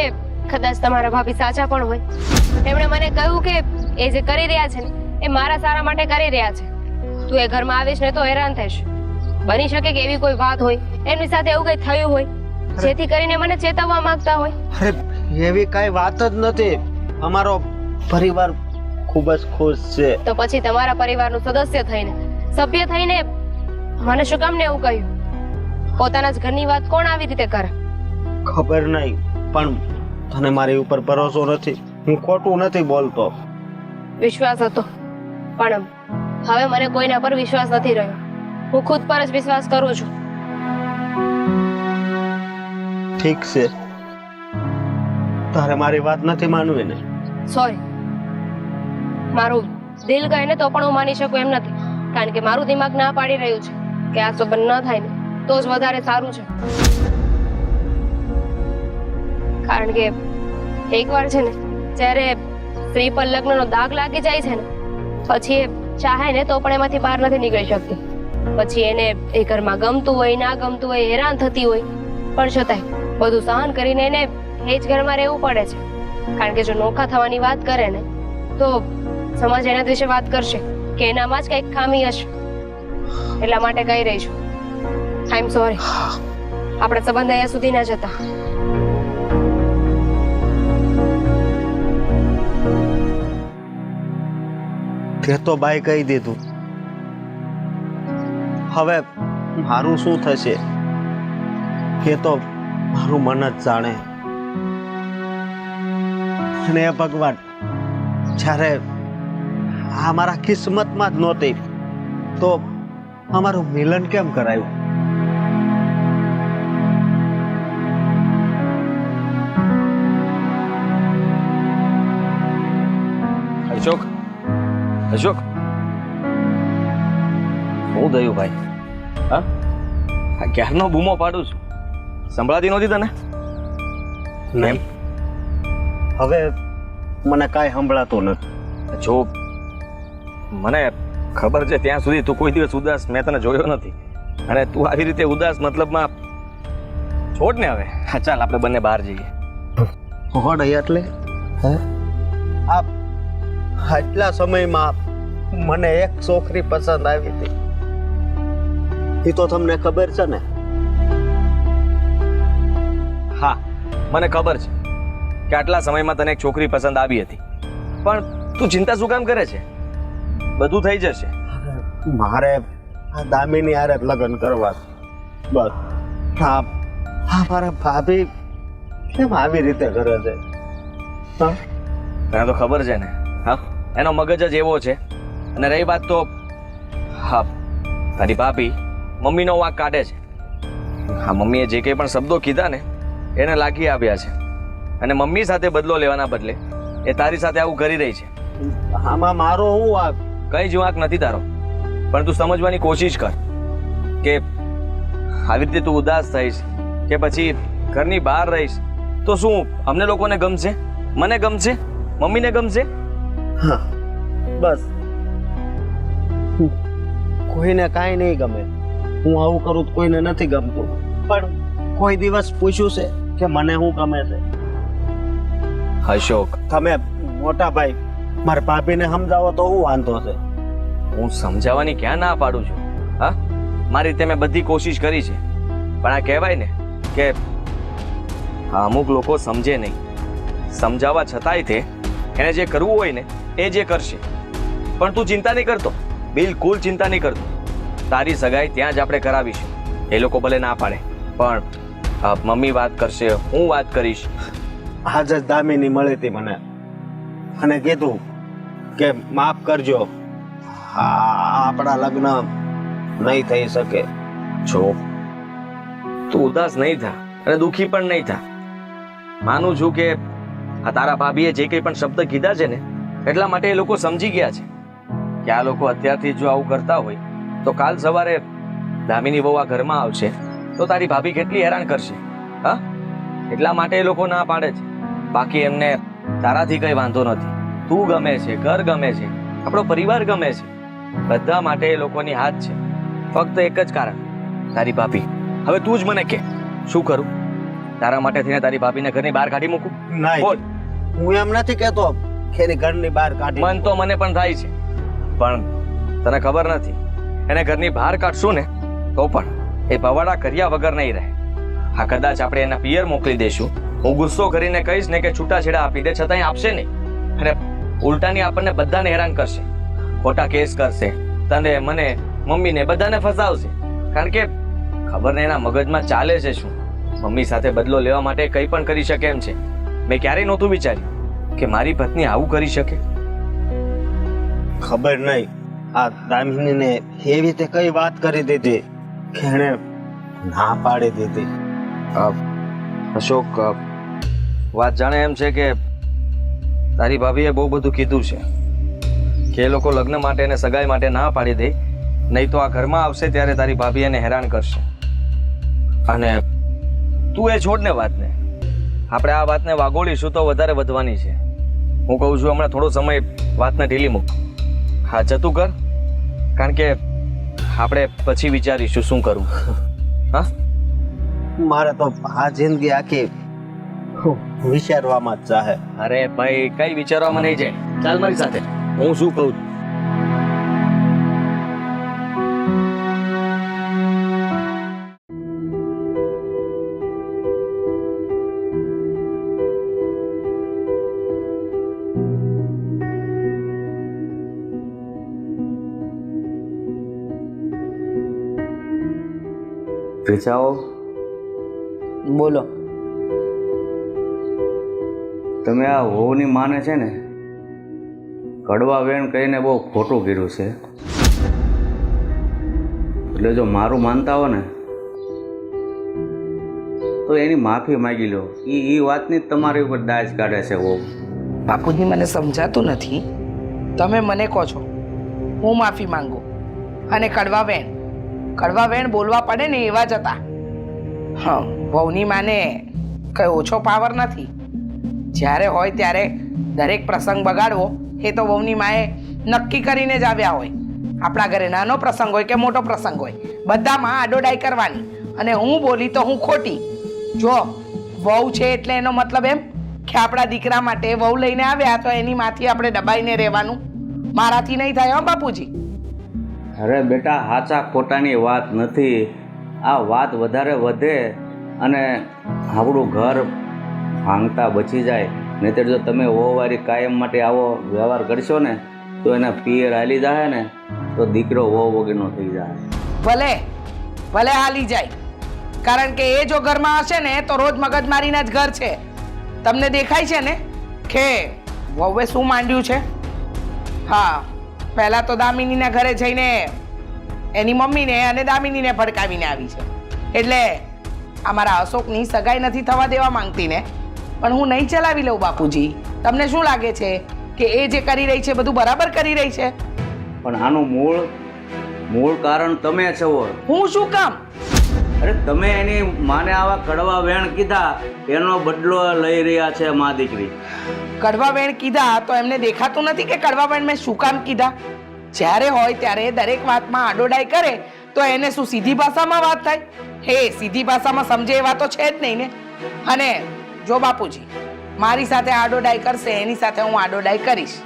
કદાચ તમારા ભાભી સાચા પણ હોય. એમણે મને કહ્યું કે એ જે કરી રહ્યા છે ને એ મારા સારા માટે કરી રહ્યા છે. તું એ ઘરમાં આવીશ ને તો હેરાન થઈશ. બની શકે કે એવી કોઈ વાત હોય, એમની સાથે એવું કંઈ થયું હોય જેથી કરીને મને ચેતવવા માંગતા હોય. અરે એવી કાંઈ વાત જ નથી. અમારો પરિવાર ખૂબ જ ખુશ છે. તો પછી તમારા પરિવારનું સદસ્ય થઈને, સભ્ય થઈને મને શું કામ ને એવું કહ્યું? પોતાના જ ઘરની વાત કોણ આવી રીતે કરે? ખબર નહીં, પણ તને મારી ઉપર ભરોસો નથી. હું ખોટું નથી બોલતો. વિશ્વાસ હતો, પણ હવે મને કોઈના પર વિશ્વાસ નથી રહ્યો. હું ખુદ પર જ વિશ્વાસ કરું છું. ઠીક છે, તારે મારી વાત નથી માનવી ને? સોરી, મારું દિલ કહે ને તો પણ હું માની શકું એમ નથી. કારણ કે મારું દિમાગ ના પાડી રહ્યું છે કે આ સંબંધ ન થાય ને તો જ વધારે સારું છે. કારણ કે એકવાર છે ને જ્યારે સ્ત્રી પર લગ્નનો દાગ લાગી જાય છે ને પછી એ ચાહે ને તો પણ એમાંથી બહાર નથી નીકળી શકતી. પછી એને એ ઘરમાં ગમતું હોય ના ગમતું હોય, હેરાન થતી હોય, પણ છતાંય બધું સહન કરીને એને એ જ ઘરમાં રહેવું પડે છે. કારણ કે જો નોખા થવાની વાત કરે ને તો સમાજ એના વિશે વાત કરશે કે એનામાં જ કંઈક ખામી હશે. એટલા માટે કહી રહી છું, આઈ એમ સોરી. આપણે સંબંધ અહીંયા સુધી ના જતા. તે તો બાય કહી દીધું. હવે મારું શું થશે એ તો મારું મન જ જાણે. અને એ ભગવાન, જ્યારે આ મારા કિસ્મતમાં જ નહોતી તો અમારું મિલન કેમ કરાયું? અશોક, અશોક, શું થયું ભાઈ? હા, આ ક્યારનો બૂમો પાડું છું, સંભળાતી નહોતી તને? નહીં, હવે મને કાંઈ સંભળાતું નથી. જો મને ખબર છે ત્યાં સુધી તું કોઈ દિવસ ઉદાસ મેં તને જોયો નથી. અને તું આવી રીતે ઉદાસ મતલબમાં છોડ ને હવે. હા ચાલ આપણે બંને બહાર જઈએ. હોડ એટલે આટલા સમયમાં મને એક છોકરી પસંદ આવી હતી. એ તો તમને ખબર છે ને? હા મને ખબર છે કે આટલા સમયમાં તને એક છોકરી પસંદ આવી હતી, પણ તું ચિંતા શું કામ કરે છે? બધું થઈ જશે. મારે આ દામિની હારે જ લગ્ન કરવા બસ. હા હા, મારા ભાભી કેમ આવી રીતે કરે છે? હા, તને તો ખબર છે ને. હા, એનો મગજ જ એવો છે. અને રહી વાત તો હા તારી ભાભી મમ્મીનો વાંક કાઢે છે. હા, મમ્મીએ જે કંઈ પણ શબ્દો કીધા ને એને લાગી આવ્યા છે. અને મમ્મી સાથે બદલો લેવાના બદલે એ તારી સાથે આવું કરી રહી છે. આમાં મારો હું વાંક? કઈ જ વાંક નથી તારો, પણ તું સમજવાની કોશિશ કર કે આવી રીતે તું ઉદાસ થઈશ કે પછી ઘરની બહાર રહીશ તો શું અમને લોકોને ગમશે? મને ગમશે? મમ્મીને ગમશે? હા બસ, કોઈને કાંઈ નહીં ગમે. હું આવું કરું તો કોઈને નથી ગમતું, પણ કોઈ દિવસ પૂછ્યું છે કે મને શું ગમે છે? અશોક, તમે મોટા ભાઈ મારા ભાભીને સમજાવો તો શું વાંધો છે? હું સમજાવવાની ક્યાં ના પાડું છું? હા, મારી રીતે મેં બધી કોશિશ કરી છે, પણ આ કહેવાય ને કે અમુક લોકો સમજે નહીં. સમજાવવા છતાંય તે એને જે કરવું હોય ને એ જે કરશે. પણ તું ચિંતા નહીં કરતો, બિલકુલ ચિંતા નહીં કરતો. તારી સગાઈ ત્યાં જ આપણે કરાવીશું. એ લોકો ભલે ના પાડે, પણ મમ્મી વાત કરશે, હું વાત કરીશ. આજ જ દામિની મળી હતી મને અને કીધું કે માફ કરજો, આપણા લગ્ન નહીં થઈ શકે. જો તું ઉદાસ નહીં થા અને દુઃખી પણ નહીં થા. માનું છું કે આ તારા ભાભીએ જે કંઈ પણ શબ્દ કીધા છે ને એટલા માટે એ લોકો સમજી ગયા છે કે આ લોકો અત્યારથી જો આવું કરતા હોય તો કાલ સવારે દામિની બહુ આ ઘરમાં આવશે તો તારી ભાભી કેટલી હેરાન કરશે. હા, એટલા માટે એ લોકો ના પાડે છે. બાકી એમને તારાથી કઈ વાંધો નથી. તું ગમે છે, ઘર ગમે છે, આપણો પરિવાર ગમે છે, બધા માટે એ લોકોની હાથ છે. ફક્ત એક જ કારણ, તારી ભાભી. હવે તું જ મને કે શું કરું? તારા માટે થઈને તારી ભાભીને ઘરની બહાર કાઢી મૂકું? બોલ. હું એમ નથી કહેતો કે એની ઘરની બહાર કાઢી. મન તો મને પણ થાય છે, પણ તને ખબર નથી, એને ઘરની બહાર કાઢશું ને તો પણ એ ભવાડા કર્યા વગર નહીં રહે. હા, કદાચ આપણે એના પિયર મોકલી દઈશું, હું ગુસ્સો કરીને કહીશ ને કે છૂટાછેડા આપી દે, છતાંય આપશે નહીં. અને ઉલટાની આપણને બધાને હેરાન કરશે, ખોટા કેસ કરશે, તને, મને, મમ્મીને બધાને ફસાવશે. કારણ કે ખબર ને એના મગજમાં ચાલે છે શું. મમ્મી સાથે બદલો લેવા માટે કંઈ પણ કરી શકે એમ છે. મેં ક્યારેય નહોતું વિચાર્યું કે મારી પત્ની આવું કરી શકે. ખબર નહીં આ દામિનીને એવી રીતે કઈ વાત કરી દીધી કે એણે ના પાડી દીધી. અશોક, વાત જાણે એમ છે કે તારી ભાભીએ બહુ બધું કીધું છે કે એ લોકો લગ્ન માટે અને સગાઈ માટે ના પાડી દે, નહીં તો આ ઘરમાં આવશે ત્યારે તારી ભાભી એને હેરાન કરશે. અને તું એ છોડ ને વાતને, આપણે આ વાતને વાગોળીશું તો વધારે વધવાની છે. હું કહું છું હમણાં થોડો સમય વાતને ઢીલી મૂક. હા, જતું કર, કારણ કે આપણે પછી વિચારીશું શું કરવું. હા, મારે તો આ જિંદગી આખી વિચારવામાં જ ચાહે. અરે ભાઈ, કઈ વિચારવામાં નહીં જાય. ચાલ મારી સાથે, હું શું કહું. રીચાઓ, બોલો. તમે આ વહુની માને છે ને કડવા વેણ કહીને બહુ ખોટું કર્યું છે. એટલે જો મારું માનતા હો ને તો એની માફી માંગી લો. એ વાતની જ તમારી ઉપર દાજ કાઢે છે વહુ. બાપુજી, મને સમજાતું નથી. તમે મને કહો છો હું માફી માંગુ, અને કડવા વેણ બોલવા પડે ને એવા જ હતા. હા, વહુની માને કઈ ઓછો પાવર નથી. જ્યારે હોય ત્યારે દરેક પ્રસંગ બગાડવો એ તો વહુની માએ નક્કી કરીને જ આવ્યા હોય. આપણા ઘરે નાનો પ્રસંગ હોય કે મોટો પ્રસંગ હોય, બધામાં આડોડાઈ કરવાની. અને હું બોલી તો હું ખોટી. જો વહુ છે એટલે એનો મતલબ એમ કે આપણા દીકરા માટે વહુ લઈને આવ્યા તો એની માથી આપણે દબાઈને રહેવાનું. મારાથી નહીં થાય હો બાપુજી. અરે બેટા, સાચા ખોટાની વાત નથી. આ વાત વધારે વધે અને આપણું ઘર ભાંગતા બચી જાય. નહીંતર જો તમે વહુવારી કાયમ માટે આવો વ્યવહાર કરશો ને તો એના પિયર હાલી જાય ને તો દીકરો વહુ વગરનો થઈ જાય. ભલે હાલી જાય, કારણ કે એ જો ઘરમાં હશે ને તો રોજ મગજમારીના જ ઘર છે. તમને દેખાય છે ને કે વહુએ શું માંડ્યું છે. હા, પહેલા તો દામિનીના ઘરે જઈને એની મમ્મીને અને દામિનીને ભડકાવીને આવી છે. એટલે અમારા અશોકની સગાઈ નથી થવા દેવા માંગતી ને, પણ હું નહીં ચલાવી લઉં બાપુજી. તમને શું લાગે છે કે એ જે કરી રહી છે બધું બરાબર કરી રહી છે? પણ આનું મૂળ કારણ તમે છો. હું શું કામ? અરે તમે એની માને આવા કડવા વેણ કીધા, એનો બદલો લઈ રહ્યા છે મા દીકરી. કડવા વેણ કીધા તો એમને દેખાતું નથી કે કડવા વેણ મેં શું કામ કીધા? જ્યારે હોય ત્યારે દરેક વાતમાં આડોડાઈ કરે તો એને શું સીધી ભાષામાં વાત થાય? હે, સીધી ભાષામાં સમજે એવા તો છે જ નહીં ને. અને જો બાપુજી મારી સાથે આડોડાઈ કરશે, એની સાથે હું આડોડાઈ કરીશ.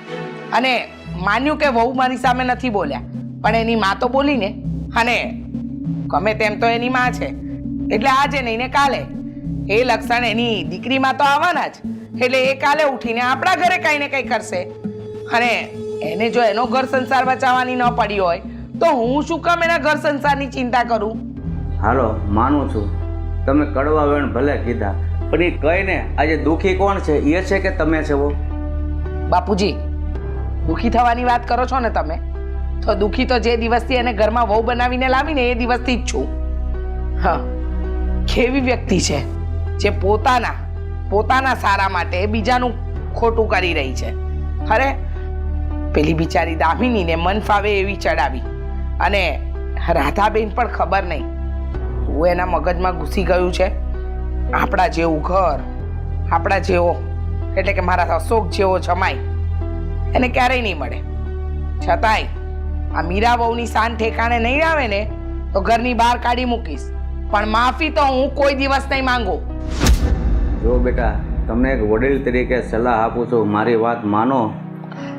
અને માન્યું કે વહુ મારી સામે નથી બોલ્યા, પણ એની માં તો બોલી ને. અને ગમે તેમ તો એની માં છે, એટલે આજે નહીં ને કાલે એ લક્ષણ એની દીકરીમાં તો આવવાના જ. એટલે એ કાલે ઉઠીને આપણા ઘરે કંઈ ને કંઈ કરશે. અને એને જો એનો ઘર સંસાર બચાવવાની ન પડી હોય તો હું શું કામ એના ઘર સંસારની ચિંતા કરું? હાલો, માનું છું તમે કડવા વેણ ભલે કીધા, પણ એ કહીને આજે દુઃખી કોણ છે? એ છે કે તમે છે? વો બાપુજી, દુઃખી થવાની વાત કરો છો ને તમે, તો દુઃખી તો જે દિવસથી એને ઘરમાં વહુ બનાવીને લાવીને એ દિવસથી જ છું. હા, કેવી વ્યક્તિ છે જે પોતાના સારા માટે બીજાનું ખોટું કરી રહી છે. અરે પેલી બિચારી દામિનીને મન ફાવે એવી ચડાવી, અને રાધાબેન પણ ખબર નહીં હું એના મગજમાં ઘૂસી ગયું છે. આપણા જેવું ઘર, આપણા જેવો એટલે કે મારા અશોક જેવો જમાઈ એને ક્યારેય નહીં મળે. છતાંય આ મીરા વહુની શાન ઠેકાણે નહીં આવે ને તો ઘરની બહાર કાઢી મૂકીશ, પણ માફી તો હું કોઈ દિવસ નહીં માંગુ. જો બેટા, તમને એક વડીલ તરીકે સલાહ આપું છું, મારી વાત માનો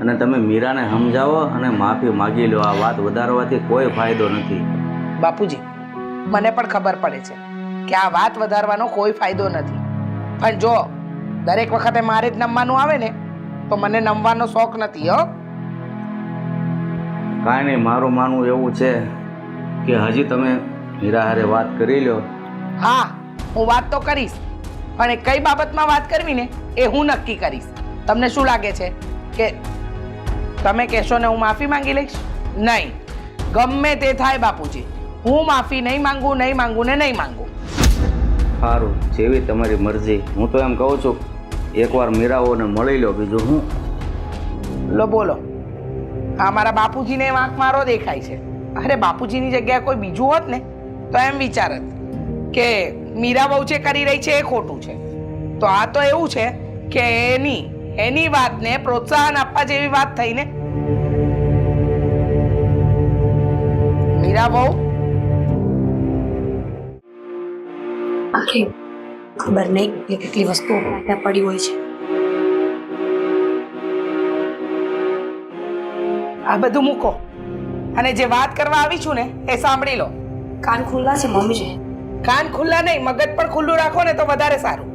અને તમે મીરાને સમજાવો અને માફી માગી લો. આ વાત વધારવાથી કોઈ ફાયદો નથી. બાપુજી, મને પણ ખબર પડે છે કે આ વાત વધારવાનો કોઈ ફાયદો નથી, પણ જો દરેક વખતે મારે જ નમવાનું આવે ને તો મને નમવાનો શોખ નથી. હો, કાંઈ નહીં, મારું માનવું એવું છે કે હજી તમે મીરા હારે વાત કરી લો. હા, હું વાત તો કરીશ, પણ એ કઈ બાબતમાં વાત કરવી ને એ હું નક્કી કરીશ. તમને શું લાગે છે કે તમે કહેશો ને હું માફી માંગી લઈશ? નહીં, ગમે તે થાય બાપુજી, હું માફી નહીં માંગુ ને નહીં માંગુ. સારું, જેવી તમારી મરજી. હું તો એમ કહું છું એકવાર મીરાઓને મળી લો, બીજું હું. લો બોલો, હા મારા બાપુજીને વાંક મારો દેખાય છે. અરે બાપુજીની જગ્યાએ કોઈ બીજું હોત ને તો એમ વિચારત કે મીરા બહુ જે કરી રહી છે એ ખોટું છે. તો આ તો એવું છે કે એની વાતને પ્રોત્સાહન આપવા જેવી વાત થઈ ને. મીરા બહુ આખી ખબર નહીં કે કેટલી વસ્તુઓ ત્યાં પડી હોય છે. આ બધું મૂકો અને જે વાત કરવા આવી છું ને એ સાંભળી લો. કાન ખુલ્લા છે મમ્મીજી? કાન ખુલ્લા નહીં, મગજ પણ ખુલ્લું રાખો ને તો વધારે સારું.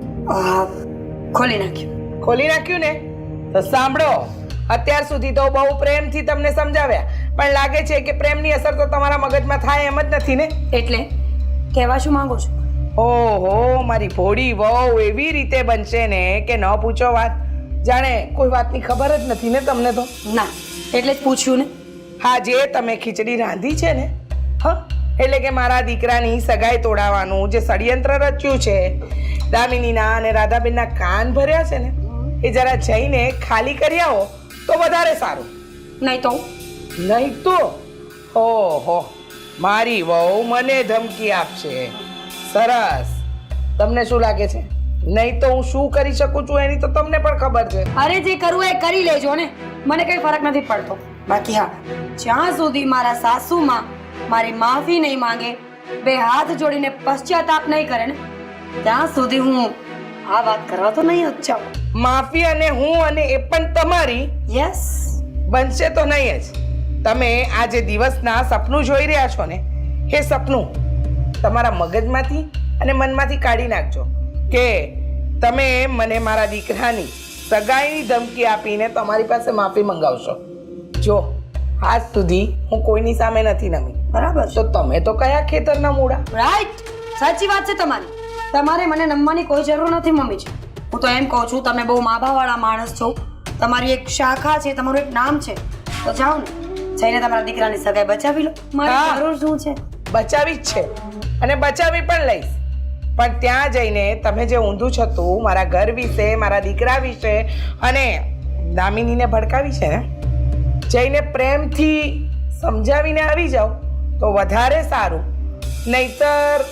ખોલી નાખ્યું. ખોલી નાખ્યું ને તો સાંભળો. અત્યાર સુધી તો બહુ પ્રેમથી તમને સમજાવ્યા, પણ લાગે છે કે પ્રેમની અસર તો તમારા મગજમાં થાય એમ જ નથી ને. એટલે કહેવા શું માંગો છો? ઓહો, મારી ભોળી વહુ એવી રીતે બનશે ને કે ન પૂછો વાત. જાણે કોઈ વાતની ખબર જ નથી ને તમને તો. ના, એટલે જ પૂછ્યું ને. હા, જે તમે ખીચડી રાંધી છે ને, હા, એટલે કે મારા દીકરાની સગાઈ તોડાવવાનું જે ષડયંત્ર રચ્યું છે, દામિનીના અને રાધાબેનના કાન ભર્યા છે ને, એ જરા જઈને ખાલી કરી આવો તો વધારે સારું. નહીં તો નહીં તો ઓહો, મારી વહુ મને ધમકી આપશે. સરસ, તમને શું લાગે છે નહીં તો હું શું કરી શકું છું એની તો તમને પણ ખબર છે. અરે જે કરવું એ કરી લેજો ને, મને કઈ ફરક નથી પડતો. બાકી હા, જ્યાં સુધી મારા સાસુમાં મારી માફી નહીં માંગે, બે હાથ જોડીને પશ્ચાતાપ નહીં કરે ને, ત્યાં સુધી હું આ વાત કરવા તો નહીં જ જાઉં. માફી અને હું અને એ પણ તમારી યસ, બનશે તો નહીં જ. તમે આ જે દિવસના સપનું જોઈ રહ્યા છો ને, એ સપનું તમારા મગજમાંથી અને મનમાંથી કાઢી નાખજો કે તમે મને મારા દીકરાની સગાઈની ધમકી આપીને તમારી પાસે માફી મંગાવશો. જો આજ સુધી હું કોઈની સામે નથી નમી, બરાબર. તો તમે તો કયા ખેતરના મૂળા. રાઈટ, સાચી વાત છે તમારી. તમારે મને નમવાની કોઈ જરૂર નથી મમ્મીજી. હું તો એમ કહું છું, તમે બહુ માભાવાળા માણસ છો, તમારી એક શાખા છે, તમારું એક નામ છે, તો જાઓ ને જઈને તમારા દીકરાની સગાઈ બચાવી લો. મારી હા. જરૂર શું છે? બચાવી જ છે અને બચાવી પણ લઈશ, પણ ત્યાં જઈને તમે જે ઊંધું છતું મારા ઘર વિશે, મારા દીકરા વિશે અને દામિનીને ભડકાવી છે ને, જઈને પ્રેમથી સમજાવીને આવી જાઓ તો વધારે સારું. નહીતર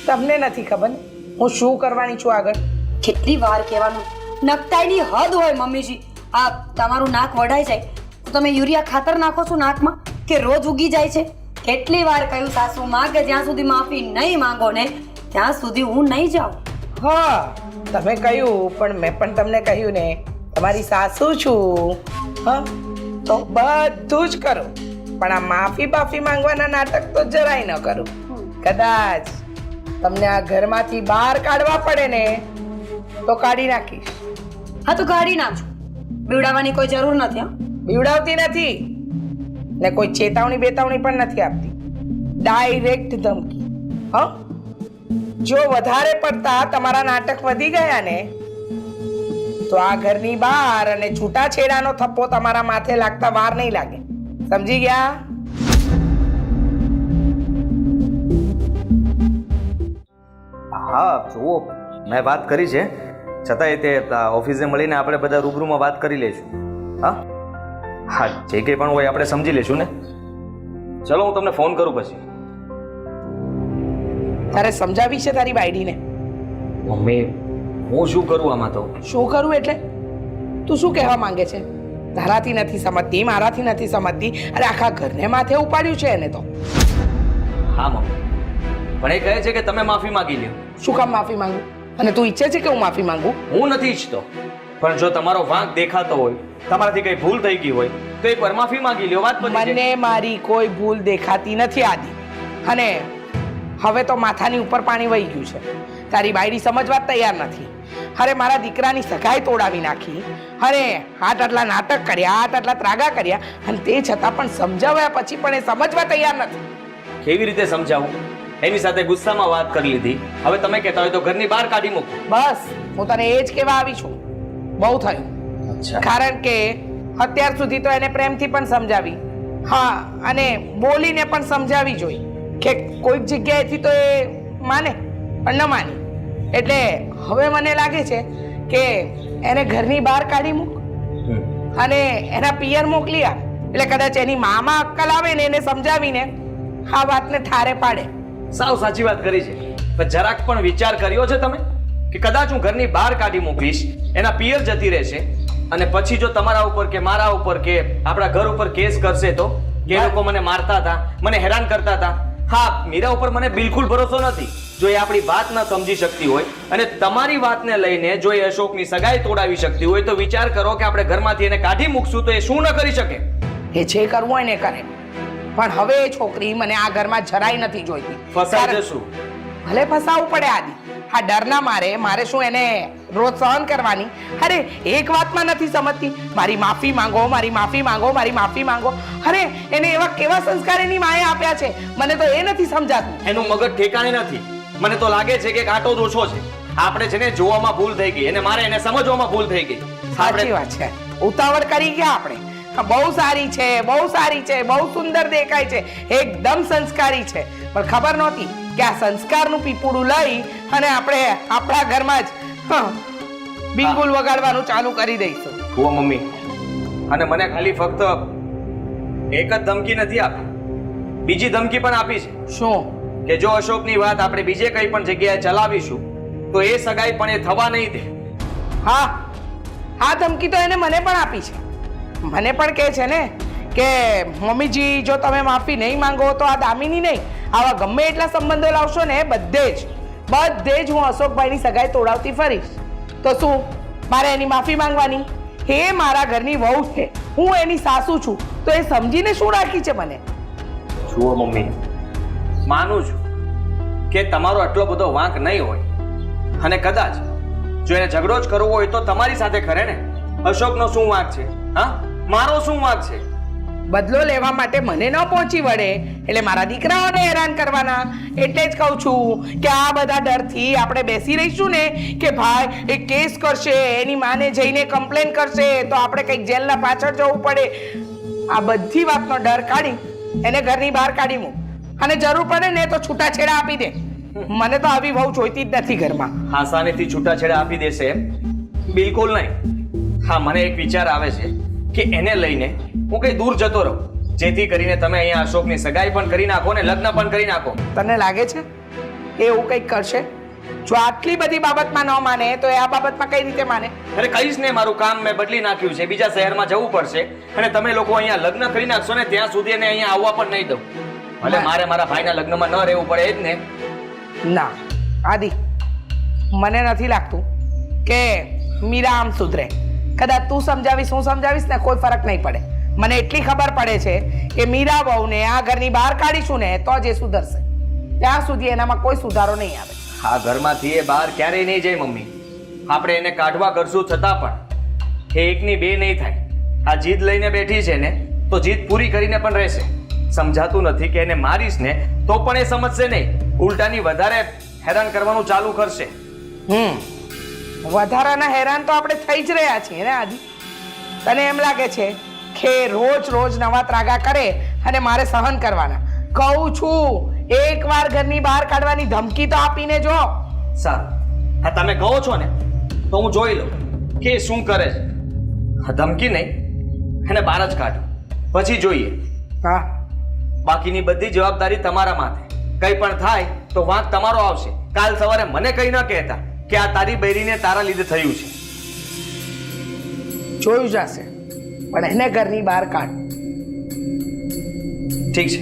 તમને નથી ખબર ને હું શું કરવાની છું આગળ. કેટલી વાર કહેવાનું, નકટાઈની હદ હોય મમ્મીજી. આ તમારું નાક વઢાઈ જાય તો તમે યુરિયા ખાતર નાખો છો નાકમાં કે રોજ ઉગી જાય છે? કેટલી વાર કહ્યું સાસુમાં કે જ્યાં સુધી માફી નહીં માંગો ને ત્યાં સુધી હું નહીં જાઉં. હા, તમે કહ્યું, પણ મેં પણ તમને કહ્યું ને તમારી સાસુ છું. હા, તો બધું જ કરું, પણ આ માફી બાફી માંગવાના નાટક તો જરાય ન કરું. કદાચ તમને આ ઘરમાંથી બહાર કાઢવા પડે ને તો કાઢી નાખીશ. હા તો કાઢી નાખજો, બીવડાવવાની કોઈ જરૂર નથી. હા, બીવડાવતી નથી ને કોઈ ચેતવણી બેતાવણી પણ નથી આપતી, ડાયરેક્ટ ધમકી. હા, જો વધારે પડતા તમારા નાટક વધી ગયા ને તો આ ઘરની બહાર અને છૂટાછેડાનો થપ્પો તમારા માથે લાગતા વાર નહીં લાગે. સમજી ગયા? હા જુઓ, મેં વાત કરી છે, છતાંય તે ઓફિસે મળીને આપણે બધા રૂબરૂમાં વાત કરી લઈશું. હા હા, જે કંઈ પણ હોય આપણે સમજી લઈશું ને. ચલો, હું તમને ફોન કરું પછી. તારે સમજાવી છે તારી બાયડીને? મમ્મી, હું શું કરું આમાં? તો શું કરું એટલે તું શું કહેવા માંગે છે? તારાથી નથી સમજતી, મારાથી નથી સમજતી. અરે આખા ઘરને માથે ઉપાડ્યું છે એને તો. હા મમ્મી, પણ એ કહે છે કે તમે માફી માંગી લ્યો. શું કામ માફી માંગુ? અને તું ઈચ્છે છે કે હું માફી માંગુ? હું નથી ઈચ્છતો, પણ જો તમારો વાંક દેખાતો હોય, તમારાથી કઈ ભૂલ થઈ ગઈ હોય તો એકવાર માફી માંગી લ્યો, વાત પતી જાય. મને મારી કોઈ ભૂલ દેખાતી નથી આદિ. અને હવે તો માથાની ઉપર પાણી વહી ગયું છે. તારી બાયડી સમજવા જ તૈયાર નથી. અરે મારા દીકરાની સગાઈ તોડાવી નાખી, અરે આટલા નાટક કર્યા, આટલા ત્રાગા કર્યા, અને તે છતાં પણ સમજાવ્યા પછી પણ એ સમજવા તૈયાર નથી. કેવી રીતે સમજાવું? એની સાથે ગુસ્સામાં વાત કરી લીધી, હવે તમે કહેતા હોય તો ઘરની બહાર કાઢી મૂકો. બસ હું તને એ જ કહેવા આવી છું. બહુ થયું. કારણ કે અત્યાર સુધી તો એને પ્રેમથી પણ સમજાવી, હા, અને બોલીને પણ સમજાવી જોઈ કે કોઈક જગ્યાએથી તો એ માને, પણ ન માની. એટલે હવે મને લાગે છે કે એને ઘરની બહાર કાઢી મૂક અને એના પિયર મોકલી આપ. એટલે કદાચ એની મામા અક્કલ આવે ને એને સમજાવીને આ વાતને ઠારે પાડે. સાવ સાચી વાત કરી છે, પણ જરાક પણ વિચાર કર્યો છે તમે કે કદાચ હું ઘરની બહાર કાઢી મોકલીશ, એના પિયર જતી રહેશે, અને પછી જો તમારા ઉપર કે મારા ઉપર કે આપણા ઘર ઉપર કેસ કરશે તો કે એ લોકો મને મારતા હતા, મને હેરાન કરતા હતા. હા, મીરા ઉપર મને બિલકુલ ભરોસો નથી. જો એ આપણી વાત ન સમજી શકતી હોય અને તમારી વાતને લઈને જો એ અશોકની સગાઈ તોડાવી શકતી હોય તો વિચાર કરો કે આપણે ઘરમાંથી એને કાઢી મૂકશું તો એ શું ન કરી શકે? એ જે કરવું હોય ને કરે, પણ હવે એ છોકરી મને આ ઘરમાં જરાય નથી જોઈતી. ફસાઈ જશું. ભલે ફસાવવું પડે આદિ, આ ડરના મારે શું એને રોજ સહન કરવાની? અરે એક વાતમાં નથી સમજતી, મારી માફી માંગો, મારી માફી માંગો, મારી માફી માંગો. અરે એને એવા કેવા સંસ્કાર એની માએ આપ્યા છે, મને તો એ નથી સમજાતું. એનું મગજ ઠેકાણે નથી. મને તો લાગે છે કે કાંટો જ ઓછો છે. આપણે છે ને જોવામાં ભૂલ થઈ ગઈ, અને મારે એને સમજવામાં ભૂલ થઈ ગઈ. સાચી વાત છે, ઉતાવળ કરી ગયા આપણે. બહુ સારી છે, બહુ સારી છે, બહુ સુંદર દેખાય છે, એકદમ સંસ્કારી છે, પણ ખબર નહોતી કે આ સંસ્કારનું પીપુડું લઈ અને આપણે આપણા ઘરમાં જ બિલકુલ વગાડવાનું ચાલુ કરી દઈશું. જુઓ મમ્મી, અને મને ખાલી ફક્ત એક જ ધમકી નથી આપી, બીજી ધમકી પણ આપી છે. શું? કે જો અશોકની વાત આપણે બીજે કઈ પણ જગ્યાએ ચલાવીશું તો એ સગાઈ પણ એ થવા નહીં દે. હા, આ ધમકી તો એને મને પણ આપી છે. મને પણ કહે છે ને કે મમ્મીજી જો તમે માફી નહીં માંગો તો આ દામિની નહીં, આવા ગમે એટલા સંબંધો લાવશો ને બધે જ હું અશોકભાઈની સગાઈ તોડાવતી ફરીશ. તો શું મારે એની માફી માંગવાની? એ મારા ઘરની વહુ છે, હું એની સાસુ છું, તો એ સમજીને શું રાખી છે મને? જુઓ મમ્મી, માનું છું કે તમારો આટલો બધો વાંક નહીં હોય, અને કદાચ જો એને ઝઘડો જ કરવો હોય તો તમારી સાથે કરે ને. અશોકનો શું વાંક છે? હા, મારો શું વાંક છે? બદલો લેવા માટે મને ન પહોંચી વળે એટલે મારા દીકરાઓને હેરાન કરવાના. એટલે જ કહું છું કે આ બધા ડરથી આપણે બેસી રહીશું ને કે ભાઈ એ કેસ કરશે, એની માને જઈને કમ્પ્લેન કરશે તો આપણે કંઈક જેલના પાછળ જવું પડે. આ બધી વાતનો ડર કાઢી એને ઘરની બહાર કાઢી મૂક, અને જરૂર પડે ને તો છૂટાછેડા આપી દે. મને તો આવી બહુ જોઈતી જ નથી ઘરમાં. આસાનીથી છૂટાછેડા આપી દેશે બિલકુલ નહીં. હા, મને એક વિચાર આવે છે કે એને લઈને હું કઈ દૂર જતો રહું, જેથી કરીને તમે અહીંયા અશોકની સગાઈ પણ કરી નાખો ને લગ્ન પણ કરી નાખો. તને લાગે છે એ એવું કંઈક કરશે? જો આટલી બધી બાબતમાં ન માને તો એ આ બાબતમાં કઈ રીતે માને? અરે કહીશ ને, મારું કામ મેં બદલી નાખ્યું છે, બીજા શહેરમાં જવું પડશે, અને તમે લોકો અહીંયા લગ્ન કરી નાખશો ને ત્યાં સુધી એને અહીંયા આવવા પણ નહીં દઉં. ભલે મારે મારા ભાઈના લગ્નમાં ન રહેવું પડે જ ને. ના આદિ, મને નથી લાગતું કે મીરા આમ સુધરે. કદાચ તું સમજાવીશ, હું સમજાવીશ ને, કોઈ ફરક નહીં પડે. મને એટલી ખબર પડે છે કે મીરા બહુને આ ઘરની બહાર કાઢીશું ને તો જ એ સુધરશે. ત્યાં સુધી એનામાં કોઈ સુધારો નહીં આવે. આ ઘરમાંથી એ બહાર ક્યારેય નહીં જાય મમ્મી. આપણે એને કાઢવા કરશું છતાં પણ એ એકની બે નહીં થાય. આ જીદ લઈને બેઠી છે ને તો જીદ પૂરી કરીને પણ રહેશે. સમજાતું નથી કે એને મારીશ ને તો પણ એ સમજશે નહીં, ઉલટાની વધારે હેરાન કરવાનું ચાલુ કરશે. વધારાના હેરાન તો આપણે થઈ જ રહ્યા છીએ ને આદિ. તને એમ લાગે છે કે રોજ નવા ત્રાગા કરે અને મારે સહન કરવાના? કહું છું, એકવાર ઘરની બહાર કાઢવાની ધમકી તો આપીને જો. સારું, હા તમે કહો છો ને તો હું જોઈ લઉં કે શું કરે છે. હા, ધમકી નહીં, એને બહાર જ કાઢો, પછી જોઈએ. હા, બાકીની બધી જવાબદારી તમારા માથે. કંઈ પણ થાય તો વાંક તમારો આવશે. કાલ સવારે મને કંઈ ન કહેતા કે આ તારી બૈરીને તારા લીધે થયું છે. જોયું જશે. પણ એને ઘરની બહાર કાઢ. ઠીક છે.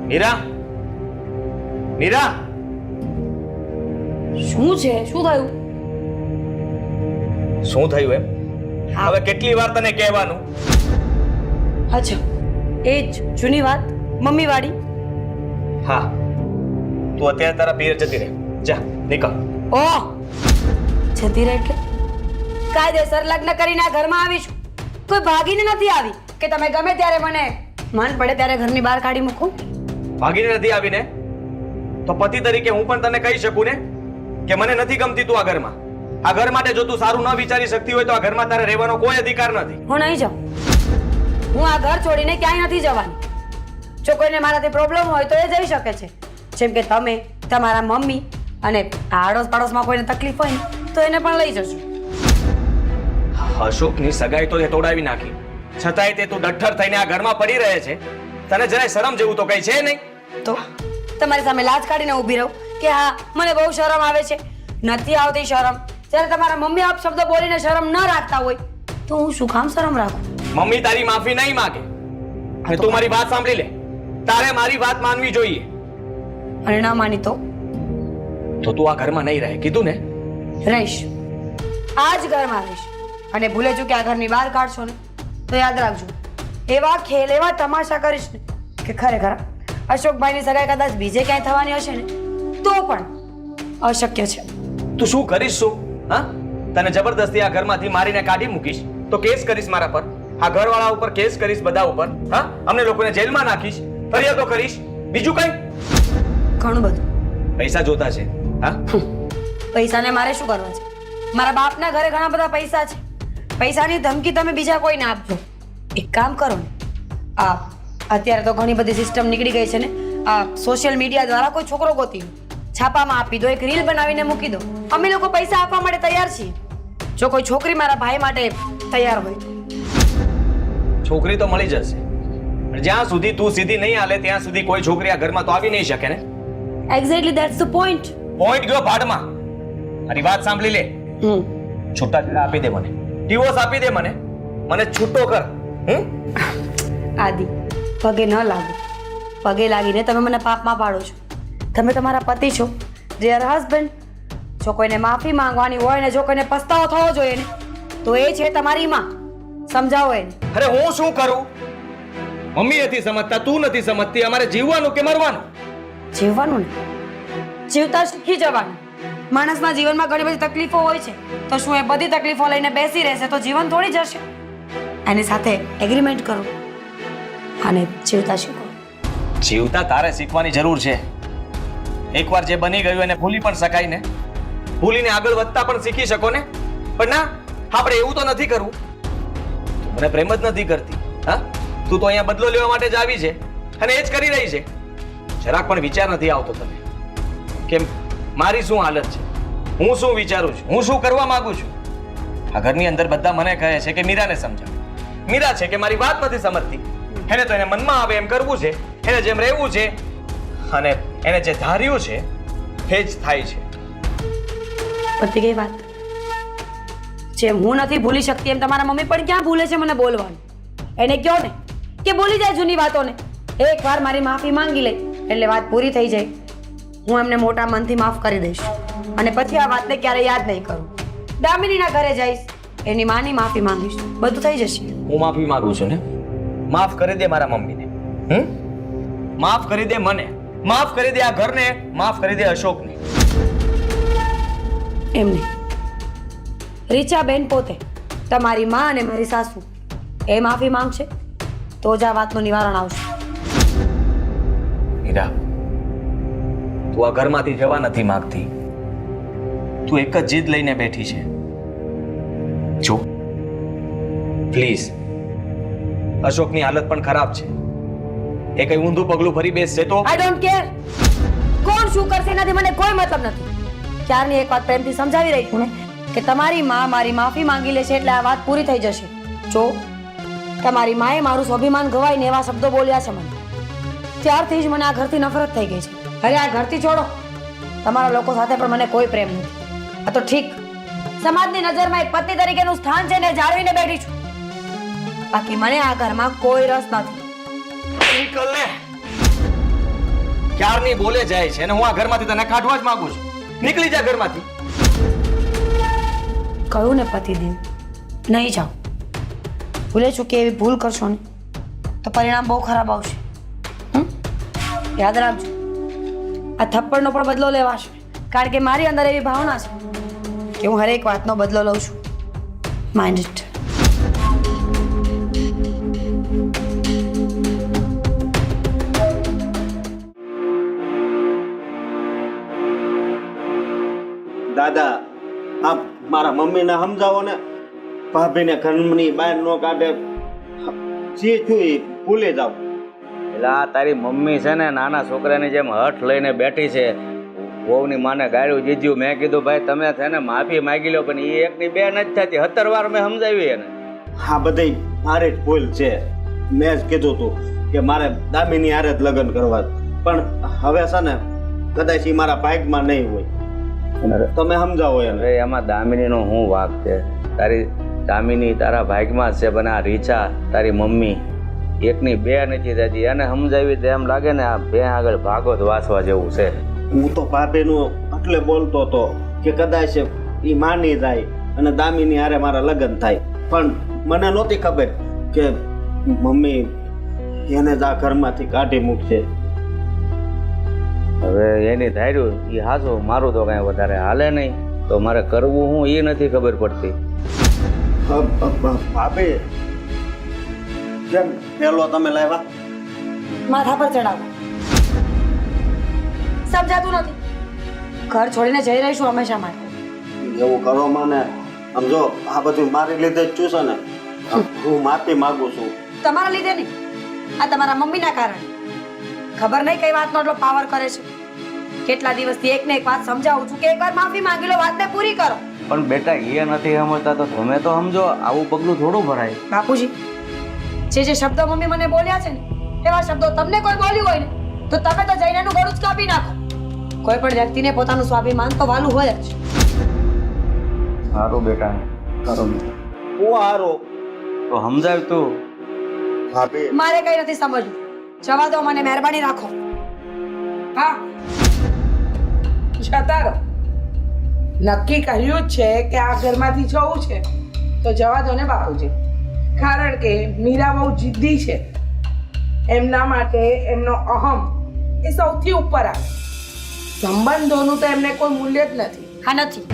મીરા, મીરા, શું છે? શું થયું? શું થયું એમ? હવે કેટલી વાર તને કહેવાનું? અચ્છા, એ જ જૂની વાત, મમ્મી વાળી. હા, તું અત્યારે તારા પિયર જતી રહે. જા, નીકળ. ઓહ, જતી રહે એટલે કાયદેસર લગ્ન કરીને આ ઘરમાં આવી છું. કોઈ ભાગીને નથી આવી કે તમે ગમે ત્યારે મને મન પડે ત્યારે ઘરની બહાર કાઢી મૂકો. ભાગીને નથી આવીને તો પતિ તરીકે હું પણ તને કહી શકું ને કે મને નથી ગમતી તું આ ઘરમાં. આ ઘર માટે જો તું સારું ન વિચારી શકતી હોય તો આ ઘરમાં તારે રહેવાનો કોઈ અધિકાર નથી. હું નહીં જાઉં. હું આ ઘર છોડીને ક્યાંય નથી જવાની. જો કોઈને મારાથી પ્રોબ્લેમ હોય તો એ જઈ શકે છે, જેમ કે તમે, તમારા મમ્મી, અને આડોશ પાડોશમાં કોઈને તકલીફ હોય ને તો એને પણ લઈ જજો. અશોકની સગાઈ તો તે તોડાવી નાખી, છતાંય તે તું ડઠ્ઠર થઈને આ ઘરમાં પડી રહે છે. તને જરાય શરમ જેવું તો કઈ છે નહીં? તો તમારી સામે લાજ કાઢીને ઊભી રહું કે હા મને બહુ શરમ આવે છે? નથી આવતી શરમ. જ્યારે તમારા મમ્મી આપ શબ્દ બોલીને શરમ ન રાખતા હોય તો હું શું કામ શરમ રાખું? મમ્મી તારી માફી નહીં માંગે અને તું મારી વાત સાંભળી લે. તારે મારી વાત માનવી જોઈએ. અને ના માની તો તું આ ઘરમાં નહીં રહે, કીધું ને? રહીશ. આ જ ઘરમાં રહીશ. અને ભૂલે ચૂકે આ ઘરની બહાર કાઢશો ને તો યાદ રાખજો, એવા ખેલ એવા તમાશા કરીશ ને કે ખરેખર અશોકભાઈની સગાઈ કદાચ બીજે ક્યાંય થવાની હશે ને તો પણ અશક્ય છે. તું શું કરીશ? શું? હા, તને જબરદસ્તી આ ઘરમાંથી મારીને કાઢી મૂકીશ તો કેસ કરીશ મારા પર, આ ઘરવાળા ઉપર કેસ કરીશ, બધા ઉપર. હા, અમને લોકોને જેલમાં નાખીશ, ફરિયાદો કરીશ, બીજું કઈ? ઘણું બધું. પૈસા જોતા છે? હા, પૈસાને મારે શું કરવા છે? મારા બાપના ઘરે ઘણા બધા પૈસા છે. પૈસાની ધમકી તમે બીજા કોઈને આપજો. એક કામ કરો ને, અત્યારે તો ઘણી બધી સિસ્ટમ નીકળી ગઈ છે ને, આ સોશિયલ મીડિયા દ્વારા કોઈ છોકરો ગોતી છાપામાં આપી દો, એક રીલ બનાવીને મૂકી દો. અમે લોકો પૈસા આપવા માટે તૈયાર છીએ. જો કોઈ છોકરી મારા ભાઈ માટે તૈયાર હોય. છોકરી તો મળી જશે, પણ જ્યાં સુધી તું સીધી નહીં હાલે ત્યાં સુધી કોઈ છોકરી આ ઘરમાં તો આવી નહીં શકે ને. Exactly that's the point. Point ગયો ભાડમાં. મારી વાત સાંભળી લે. છૂટાછેડા આપી દે મને, ડિવોર્સ આપી દે મને, મને છૂટો કર. આદિ, પગે ન લાગો. પગે લાગીને તમે મને પાપમાં પાડો છો. તમે તમારા પતિ છો, ડિયર હસબન્ડ. જો કોઈને માફી માંગવાની હોય ને જો કોઈને પસ્તાવો થવો જોઈએ ને તો એ છે તમારી માં. સમજાવો એને. અરે હું શું કરું? મમ્મી નથી સમજતા, તું નથી સમજતી. અમારે જીવવાનું કે મરવાનું? જીવવાનું ને જીવતા શીખી જવાનું. માણસના જીવનમાં ઘણી બધી તકલીફો હોય છે, તો શું એ બધી તકલીફો લઈને બેસી રહેશે તો જીવન થોડી જશે? એની સાથે એગ્રીમેન્ટ કરો અને જીવતા શીખો. જીવતા તારે શીખવાની જરૂર છે. એકવાર જે બની ગયું એને ભૂલી પણ શકાય ને, ભૂલીને આગળ વધતા પણ શીખી શકો ને. પણ ના, આપણે એવું તો નથી કરવું. તું મને પ્રેમ જ નથી કરતી. હા, તું તો અહીંયા બદલો લેવા માટે જ આવી છે અને એ જ કરી રહી છે. જરાક પણ વિચાર નથી આવતો તને કેમ મારી શું હાલત છે, હું શું વિચારું છું, હું શું કરવા માંગુ છું. આ ઘરની અંદર બધા મને કહે છે કે મીરાને સમજાવ. મીરા છે કે મારી વાત નથી સમજતી. એને તો એને મનમાં આવે એમ કરવું છે, એને જેમ રહેવું છે અને એને જે ધાર્યું છે એ જ થાય છે. પતી ગઈ વાત. જેમ હું નથી ભૂલી શકતી એમ તમારા મમ્મી પણ ક્યાં ભૂલે છે મને બોલવાનું. એને કહો ને કે બોલી જાય જૂની વાતોને. એકવાર મારી માફી માંગી લે એટલે વાત પૂરી થઈ જાય. હું એમને મોટા મનથી માફ કરી દઈશ અને પછી આ વાતને ક્યારે યાદ નહીં કરું. દામિનીના ઘરે જઈશ, એની માની માફી માંગીશ, બધું થઈ જશે. હું માફી માંગુ છું ને, માફ કરી દે મારા મમ્મીને. માફ કરી દે મને, માફ કરી દે આ ઘરને, માફ કરી દે અશોકને. એમ નહીં, રીચાબેન પોતે તમારી માં અને મારી સાસુ એ માફી માંગશે તો જ આ વાતનું નિવારણ આવશે. મીરા, તું આ ઘરમાંથી જવા નથી માંગતી. તું એક જ જીદ લઈને બેઠી છે. જો પ્લીઝ, અશોકની હાલત પણ ખરાબ છે. એ કઈ ઊંધું પગલું ભરી બેસશે તો? આઈ ડોન્ટ કેર કોણ શું કરશે એનાથી મને કોઈ મતલબ નથી. ક્યારની એક વાત પ્રેમથી સમજાવી રહી છું ને કે તમારી માં મારી માફી માંગી લેશે એટલે આ વાત પૂરી થઈ જશે. જો તમારી માએ મારું સ્વાભિમાન ગવાઈને એવા શબ્દો બોલ્યા છે મને, ત્યારથી જ મને આ ઘરથી નફરત થઈ ગઈ છે. અરે આ ઘરથી છોડો, તમારા લોકો સાથે પણ મને કોઈ પ્રેમ નથી. આ તો ઠીક સમાજની નજરમાં એક પત્ની તરીકેનું સ્થાન છે ને જાળવીને બેઠી છું. બાકી મને આ ઘરમાં કોઈ રસ નથી. નીકળ ને. ક્યારની બોલે જાય છે અને હું આ ઘરમાંથી તને કાઢવા જ માંગુ છું. નીકળી જા ઘરમાંથી. કહ્યું ને પતિદેવ, નહીં જાઓ. ભૂલે ચૂકે એવી ભૂલ કરશો ને તો પરિણામ બહુ ખરાબ આવશે. યાદ રાખજો, આ થપ્પડનો પણ બદલો લેવાશે. કારણ કે મારી અંદર એવી ભાવના છે કે હું હરેક વાતનો બદલો લઉં છું. Mind it. દાદા, આપ મારા મમ્મીને સમજાવો ને. ભાભીને ઘરની બહાર ન કાઢે. જે છું એ ભૂલે જાવ. એટલે આ તારી મમ્મી છે ને નાના છોકરાની જેમ હઠ લઈને બેઠી છે. વહુની માને ગાળ્યું દીધું. મેં કીધું ભાઈ તમે છે ને માફી માગી લો, પણ એ એકની બે નથી થતી. 17 વાર મેં સમજાવી એને. હા, બધી મારી જ ભૂલ છે. મેં જ કીધું તું કે મારે દામિની હારે જ લગ્ન કરવા, પણ હવે છે ને કદાચ એ મારા ભાગમાં નહીં હોય. તમે સમજાવો એને. અરે એમાં દામિનીનો શું વાંક છે? તારી દામિની તારા ભાગમાં જ છે, પણ આ રીચા તારી મમ્મી એકની બે નથી થતી. એને સમજાવી તો એમ લાગે ને આ બે આગળ ભાગવત વાંચવા જેવું છે. હું તો ભાભીનું એટલે બોલતો હતો કે કદાચ એ માની જાય અને દામિની હારે મારા લગ્ન થાય, પણ મને નહોતી ખબર કે મમ્મી એને જ આ ઘરમાંથી કાઢી મૂકશે. હવે એની ધાર્યું એ હાચું, મારું તો કાંઈ વધારે હાલે નહીં. તો મારે કરવું હું એ નથી ખબર પડતી. ભાભી કેમ પેલો તમે લાવ્યા? માથા પર ચડાવો. સમજાતું નથી. ઘર છોડીને જઈ રહી છું હંમેશા માટે. એવું કરો મને. સમજો આ બધું મારી લીધે જ છું છે ને. હું માફી માંગુ છું. તમારા લીધે નહીં, આ તમારા મમ્મીના કારણે. ખબર નહીં કઈ વાતનો એટલો પાવર કરે છે. કેટલા દિવસથી એકને એક વાત સમજાવું છું કે એકવાર માફી માંગી લો, વાતને પૂરી કરો. પણ બેટા એ નથી સમજતા તો તમે તો સમજો. આવું પગલું થોડું ભરાય. બાપુજી, જે શબ્દો મમ્મી મને બોલ્યા છે ને એવા શબ્દો તમને કોઈ બોલ્યું હોય ને તો તમે તો જઈને એનું ગળું જ કાપી નાખો. કોઈ પણ વ્યક્તિને પોતાનું સ્વાભિમાન તો વાલું હોય જ. સારું બેટા, હું હારો. તો સમજાવ તું. ભાભી મારે કઈ નથી સમજવું. જવા દો મને, મહેરબાની રાખો. હા, જતા રહો. નક્કી કર્યું જ છે કે આ ઘરમાંથી જવું છે તો જવા દો ને બાપુજી. કારણ કે મીરા બહુ જિદ્દી છે. એમના માટે એમનો અહમ એ સૌથી ઉપર આવે. સંબંધોનું તો એમને કોઈ મૂલ્ય જ નથી. હા, નથી.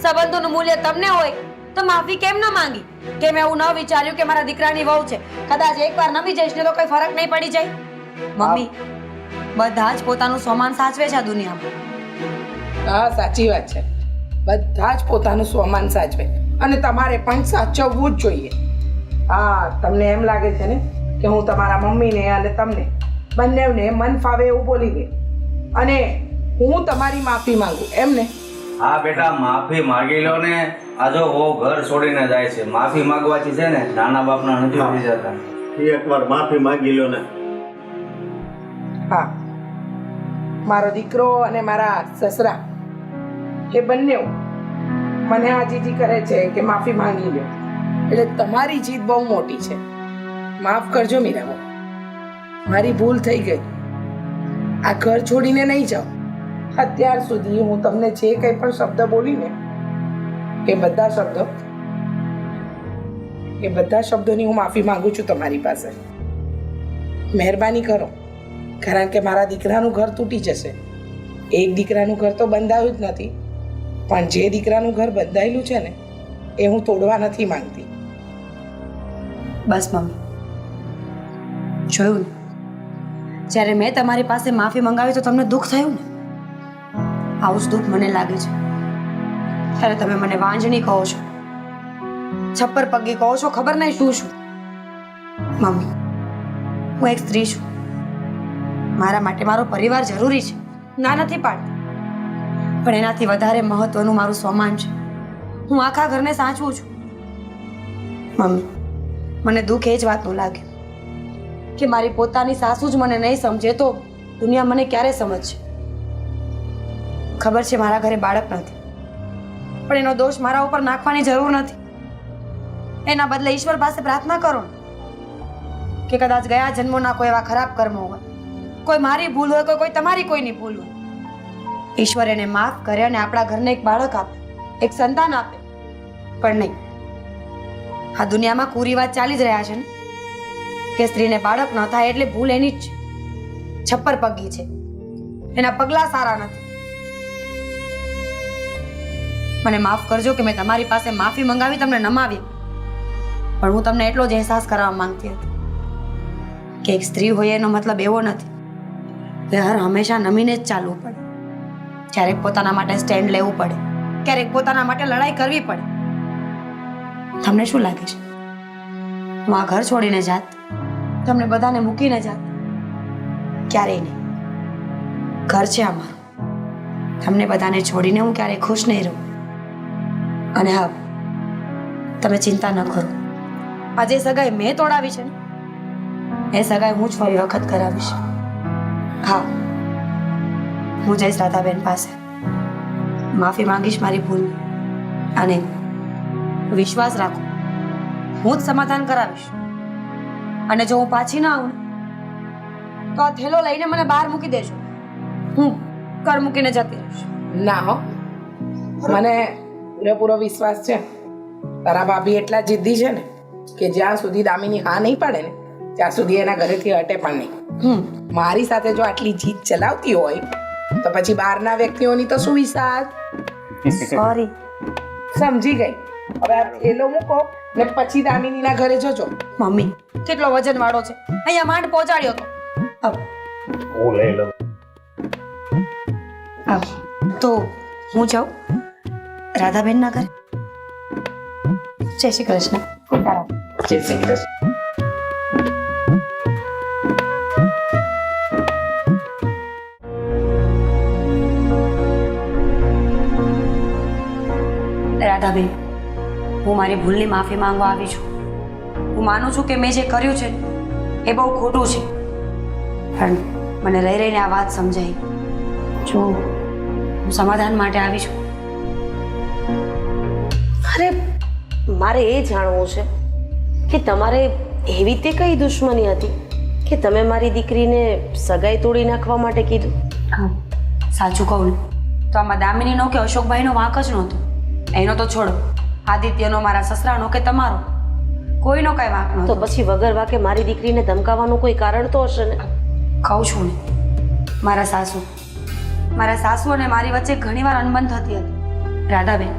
સંબંધોનું મૂલ્ય તમને હોય તો માફી કેમ ન માંગી? કેમ એવું ન વિચાર્યું કે મારા દીકરાની વહુ છે, કદાચ એકવાર નમી જઈશ ને તો કોઈ ફરક નહીં પડી જાય? મમ્મી, બધા જ પોતાનું સ્વમાન સાચવે છે આ દુનિયામાં. હા, સાચી વાત છે. બધા જ પોતાનું સ્વમાન સાચવે અને તમારે પણ સાચવવું જ જોઈએ. હા, તમને એમ લાગે છે ને કે હું તમારા મમ્મીને અને તમને બંનેને મન ફાવે એવું બોલી ગઈ અને હું તમારી માફી માંગુ એમ ને? હા બેટા, માફી માગી લો ને. આ જો હો ઘર છોડીને જાય છે. માફી માંગવાથી છે ને નાના બાપના નથી થઈ જતા. એકવાર માફી માંગી લો ને. હા, મારો દીકરો અને મારા સસરા એ બંને મને આ જીજી કરે છે કે માફી માંગી લો. એટલે તમારી જીત બહુ મોટી છે. માફ કરજો મીરાબા, મારી ભૂલ થઈ ગઈ. આ ઘર છોડીને નહીં જાઓ. અત્યાર સુધી હું તમને જે કંઈ પણ શબ્દ બોલીને એ બધા શબ્દોની હું માફી માંગુ છું તમારી પાસે. મહેરબાની કરો, કારણ કે મારા દીકરાનું ઘર તૂટી જશે. એક દીકરાનું ઘર તો બંધાયું જ નથી, પણ જે દીકરાનું ઘર બંધાયેલું છે ને એ હું તોડવા નથી માંગતી. બસ મમ્મી, જોયું ને, જ્યારે મેં તમારી પાસે માફી મંગાવી તો તમને દુઃખ થયું ને? આવું જ દુઃખ મને લાગે છે ત્યારે તમે મને વાંજણી કહો છો, છપ્પર પગી કહો છો, ખબર નહીં શું શું. મમ્મી, હું એક સ્ત્રી છું. મારા માટે મારો પરિવાર જરૂરી છે, ના નથી પાડતી, પણ એનાથી વધારે મહત્વનું મારું સ્વમાન છે. હું આખા ઘરને સાચવું છું. મમ્મી, મને દુઃખ એ જ વાતનું લાગ્યું કે મારી પોતાની સાસુ જ મને નહીં સમજે તો દુનિયા મને ક્યારે સમજશે? ખબર છે મારા ઘરે બાળક નથી, પણ એનો દોષ મારા ઉપર નાખવાની જરૂર નથી. એના બદલે ઈશ્વર પાસે પ્રાર્થના કરો ને કે કદાચ ગયા જન્મોના કોઈ એવા ખરાબ કર્મો હોય, કોઈ મારી ભૂલ હોય, કોઈ તમારી કોઈની ભૂલ હોય, ઈશ્વર એને માફ કરે અને આપણા ઘરને એક બાળક આપે, એક સંતાન આપે. પણ નહીં, આ દુનિયામાં કુરિવાજ ચાલી જ રહ્યા છે ને કે સ્ત્રીને બાળક ન થાય એટલે ભૂલ એની જ છે, છપ્પર પગી છે, એના પગલાં સારા નથી. મને માફ કરજો કે મેં તમારી પાસે માફી મંગાવી, તમને નમાવી, પણ હું તમને એટલો જ અહેસાસ કરાવવા માંગતી હતી કે એક સ્ત્રી હોય એનો મતલબ એવો નથી કે હર હંમેશા નમીને જ ચાલવું પડે. ક્યારેક પોતાના માટે સ્ટેન્ડ લેવું પડે, ક્યારેક પોતાના માટે લડાઈ કરવી પડે. તમને શું લાગે છે હું આ ઘર છોડીને જાત, તમને બધાને મૂકીને જાત? ક્યારેય નહીં. ઘર છે અમારું, તમને બધાને છોડીને હું ક્યારેય ખુશ નહીં રહું. અને હા, તમે ચિંતા ન કરો, આ જે સગાઈ મેં તોડાવી છે ને એ સગાઈ હું જ ફરી વખત કરાવીશ. હા, હું જઈશ રાધાબેન પાસે, માફી માંગીશ મારી ભૂલ, અને વિશ્વાસ રાખો હું જ સમાધાન કરાવીશ. અને જો હું પાછી ના આવું તો આ થેલો લઈને મને બહાર મૂકી દેજો, હું ઘર મૂકીને જતી રહીશ. ના હો, મને પૂરેપૂરો વિશ્વાસ છે તારા ભાભી એટલા જિદ્દી છે ને કે જ્યાં સુધી દામિની હા નહીં પાડે ને ત્યાં સુધી એના ઘરેથી હટે પણ નહીં. મારી સાથે જો આટલી જીદ ચલાવતી હોય તો પછી બહારના વ્યક્તિઓની તો શું વિશ્વાસ. સોરી. સમજી ગઈ. હવે આ થેલો મૂકો ને પછી દામિનીના ઘરે જજો. મમ્મી કેટલો વજન વાળો છે, અહીંયા માંડ પહોંચાડ્યો તો. હું લઈ લઉં. તો હું જાઉં રાધાબેન ના ઘરે. જય શ્રી કૃષ્ણ. જય શ્રી કૃષ્ણ. રાધાબેન, હું મારી ભૂલની માફી માંગવા આવી છું. હું માનું છું કે મેં જે કર્યું છે એ બહુ ખોટું છે, પણ મને રહી રહીને આ વાત સમજાઈ. જો હું સમાધાન માટે આવી છું. અરે મારે એ જાણવું છે કે તમારે એવી તે કઈ દુશ્મની હતી કે તમે મારી દીકરીને સગાઈ તોડી નાખવા માટે કીધું? હા, સાચું કહું ને તો આમાં દામિનીનો કે અશોકભાઈનો વાંક જ નહોતો. એનો તો છોડો, આદિત્યનો, મારા સસરાનો કે તમારો, કોઈનો કઈ વાંક તો નહોતો. પછી વગર વાકે મારી દીકરીને ધમકાવવાનું કોઈ કારણ તો હશે ને? કહું છું ને, મારા સાસુ અને મારી વચ્ચે ઘણીવાર અનબન થતી હતી. રાધાબેન,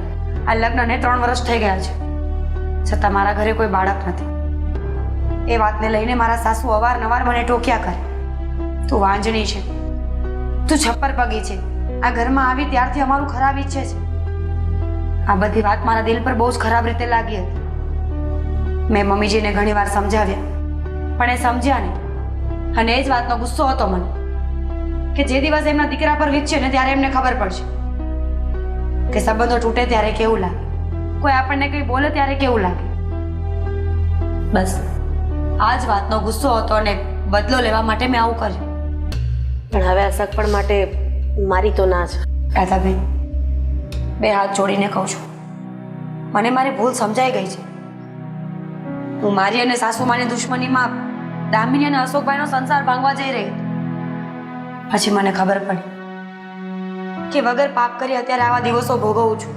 આ લગ્નને 3 વર્ષ થઈ ગયા છે, છતાં મારા ઘરે કોઈ બાળક નથી. એ વાતને લઈને મારા સાસુ અવારનવાર મને ટોક્યા કરે, તું વાંજણી છે, તું છપ્પર પગી છે, આ ઘરમાં આવી ત્યારથી અમારું ખરાબ ઈચ્છે છે. આ બધી વાત મારા દિલ પર બહુ જ ખરાબ રીતે લાગી હતી. મેં મમ્મીજીને ઘણીવાર સમજાવ્યા, પણ એ સમજ્યા નહીં. અને એ જ વાતનો ગુસ્સો હતો મને કે જે દિવસ એમના દીકરા પર વીતશે ને ત્યારે એમને ખબર પડશે કે સંબંધો તૂટે ત્યારે કેવું લાગે, કોઈ આપણને કંઈ બોલે ત્યારે કેવું લાગે. બસ આ જ વાતનો ગુસ્સો હતો અને બદલો લેવા માટે મેં આવું કર્યું. પણ હવે આ સગપણ માટે મારી તો ના છે. રાધાબેન, 2 હાથ જોડીને કહું છું, મને મારી ભૂલ સમજાઈ ગઈ છે. હું મારી અને સાસુમાની દુશ્મનીમાં દામિની અને અશોકભાઈનો સંસાર ભાંગવા જઈ રહી હતી. પછી મને ખબર પડી કે વગર પાપ કરી અત્યારે આવા દિવસો ભોગવું છું.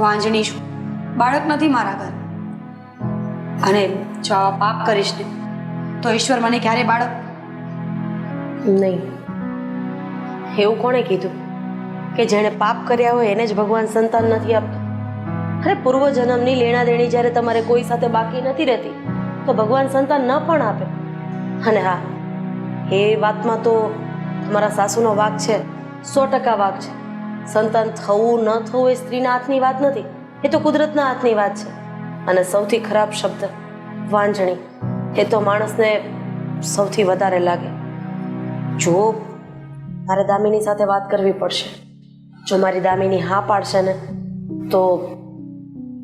વાંજણી છું, બાળક નથી મારા ઘર. અને જો આવા પાપ કરીશ ને તો ઈશ્વર મને ક્યારે બાળક. નહીં, એવું કોણે કીધું કે જેણે પાપ કર્યા હોય એને જ ભગવાન સંતાન નથી આપતા? અરે પૂર્વજન્મની લેણા દેણી જ્યારે તમારે કોઈ સાથે બાકી નથી રહેતી તો ભગવાન સંતાન ન પણ આપે. અને હા, એ વાતમાં તો તમારા સાસુનો વાંક છે, 100% વાંક છે. સંતાન થવું ન થવું એ સ્ત્રીના હાથની વાત નથી, એ તો કુદરતના હાથની વાત છે. અને સૌથી ખરાબ શબ્દ વાંજણી, એ તો માણસને સૌથી વધારે લાગે. જો મારે દામિની સાથે વાત કરવી પડશે, જો મારી દામિની હા પાડશે ને તો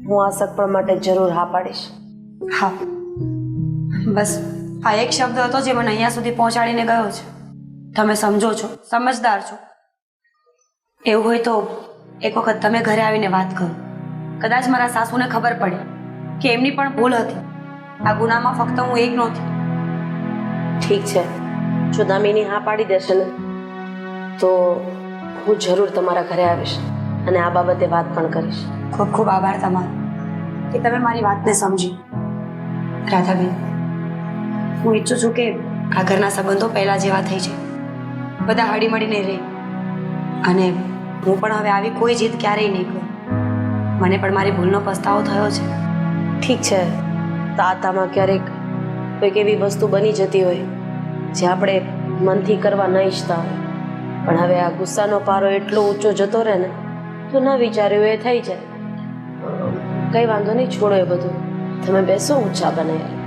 હું આ સગપણ માટે જરૂર હા પાડીશ. હા, બસ આ એક શબ્દ હતો જે મને અહીંયા સુધી પહોંચાડીને ગયો છે. તમે સમજો છો, સમજદાર છો. એવું હોય તો એક વખત તમે ઘરે આવીને વાત કરો. કદાચ મારા સાસુને ખબર પડે કે એમની પણ ભૂલ હતી. આ ગુનામાં ફક્ત હું એક નહોતી. ઠીક છે, જો દામિની હા પાડી દેશે ને તો હું જરૂર તમારા ઘરે આવીશ અને આ બાબતે વાત પણ કરીશ. ખૂબ ખૂબ આભાર તમારો કે તમે મારી વાતને સમજી. રાધાબેન, હું ઈચ્છું છું કે આ ઘરના સંબંધો પહેલાં જેવા થઈ જાય, બધા હળીમળીને રહે. અને હું પણ હવે આવી કોઈ જીદ ક્યારેય નહીં કરું. મને પણ મારી ભૂલનો પસ્તાવો થયો છે. ઠીક છે, તાતામાં ક્યારેક કોઈક એવી વસ્તુ બની જતી હોય જે આપણે મનથી કરવા ન ઈચ્છતા હોય, પણ હવે આ ગુસ્સાનો પારો એટલો ઊંચો જતો રહે ને તો ન વિચાર્યું એ થઈ જાય. કંઈ વાંધો નહીં, છોડો એ બધું. તમે બેસો, હું ચા બનાવી.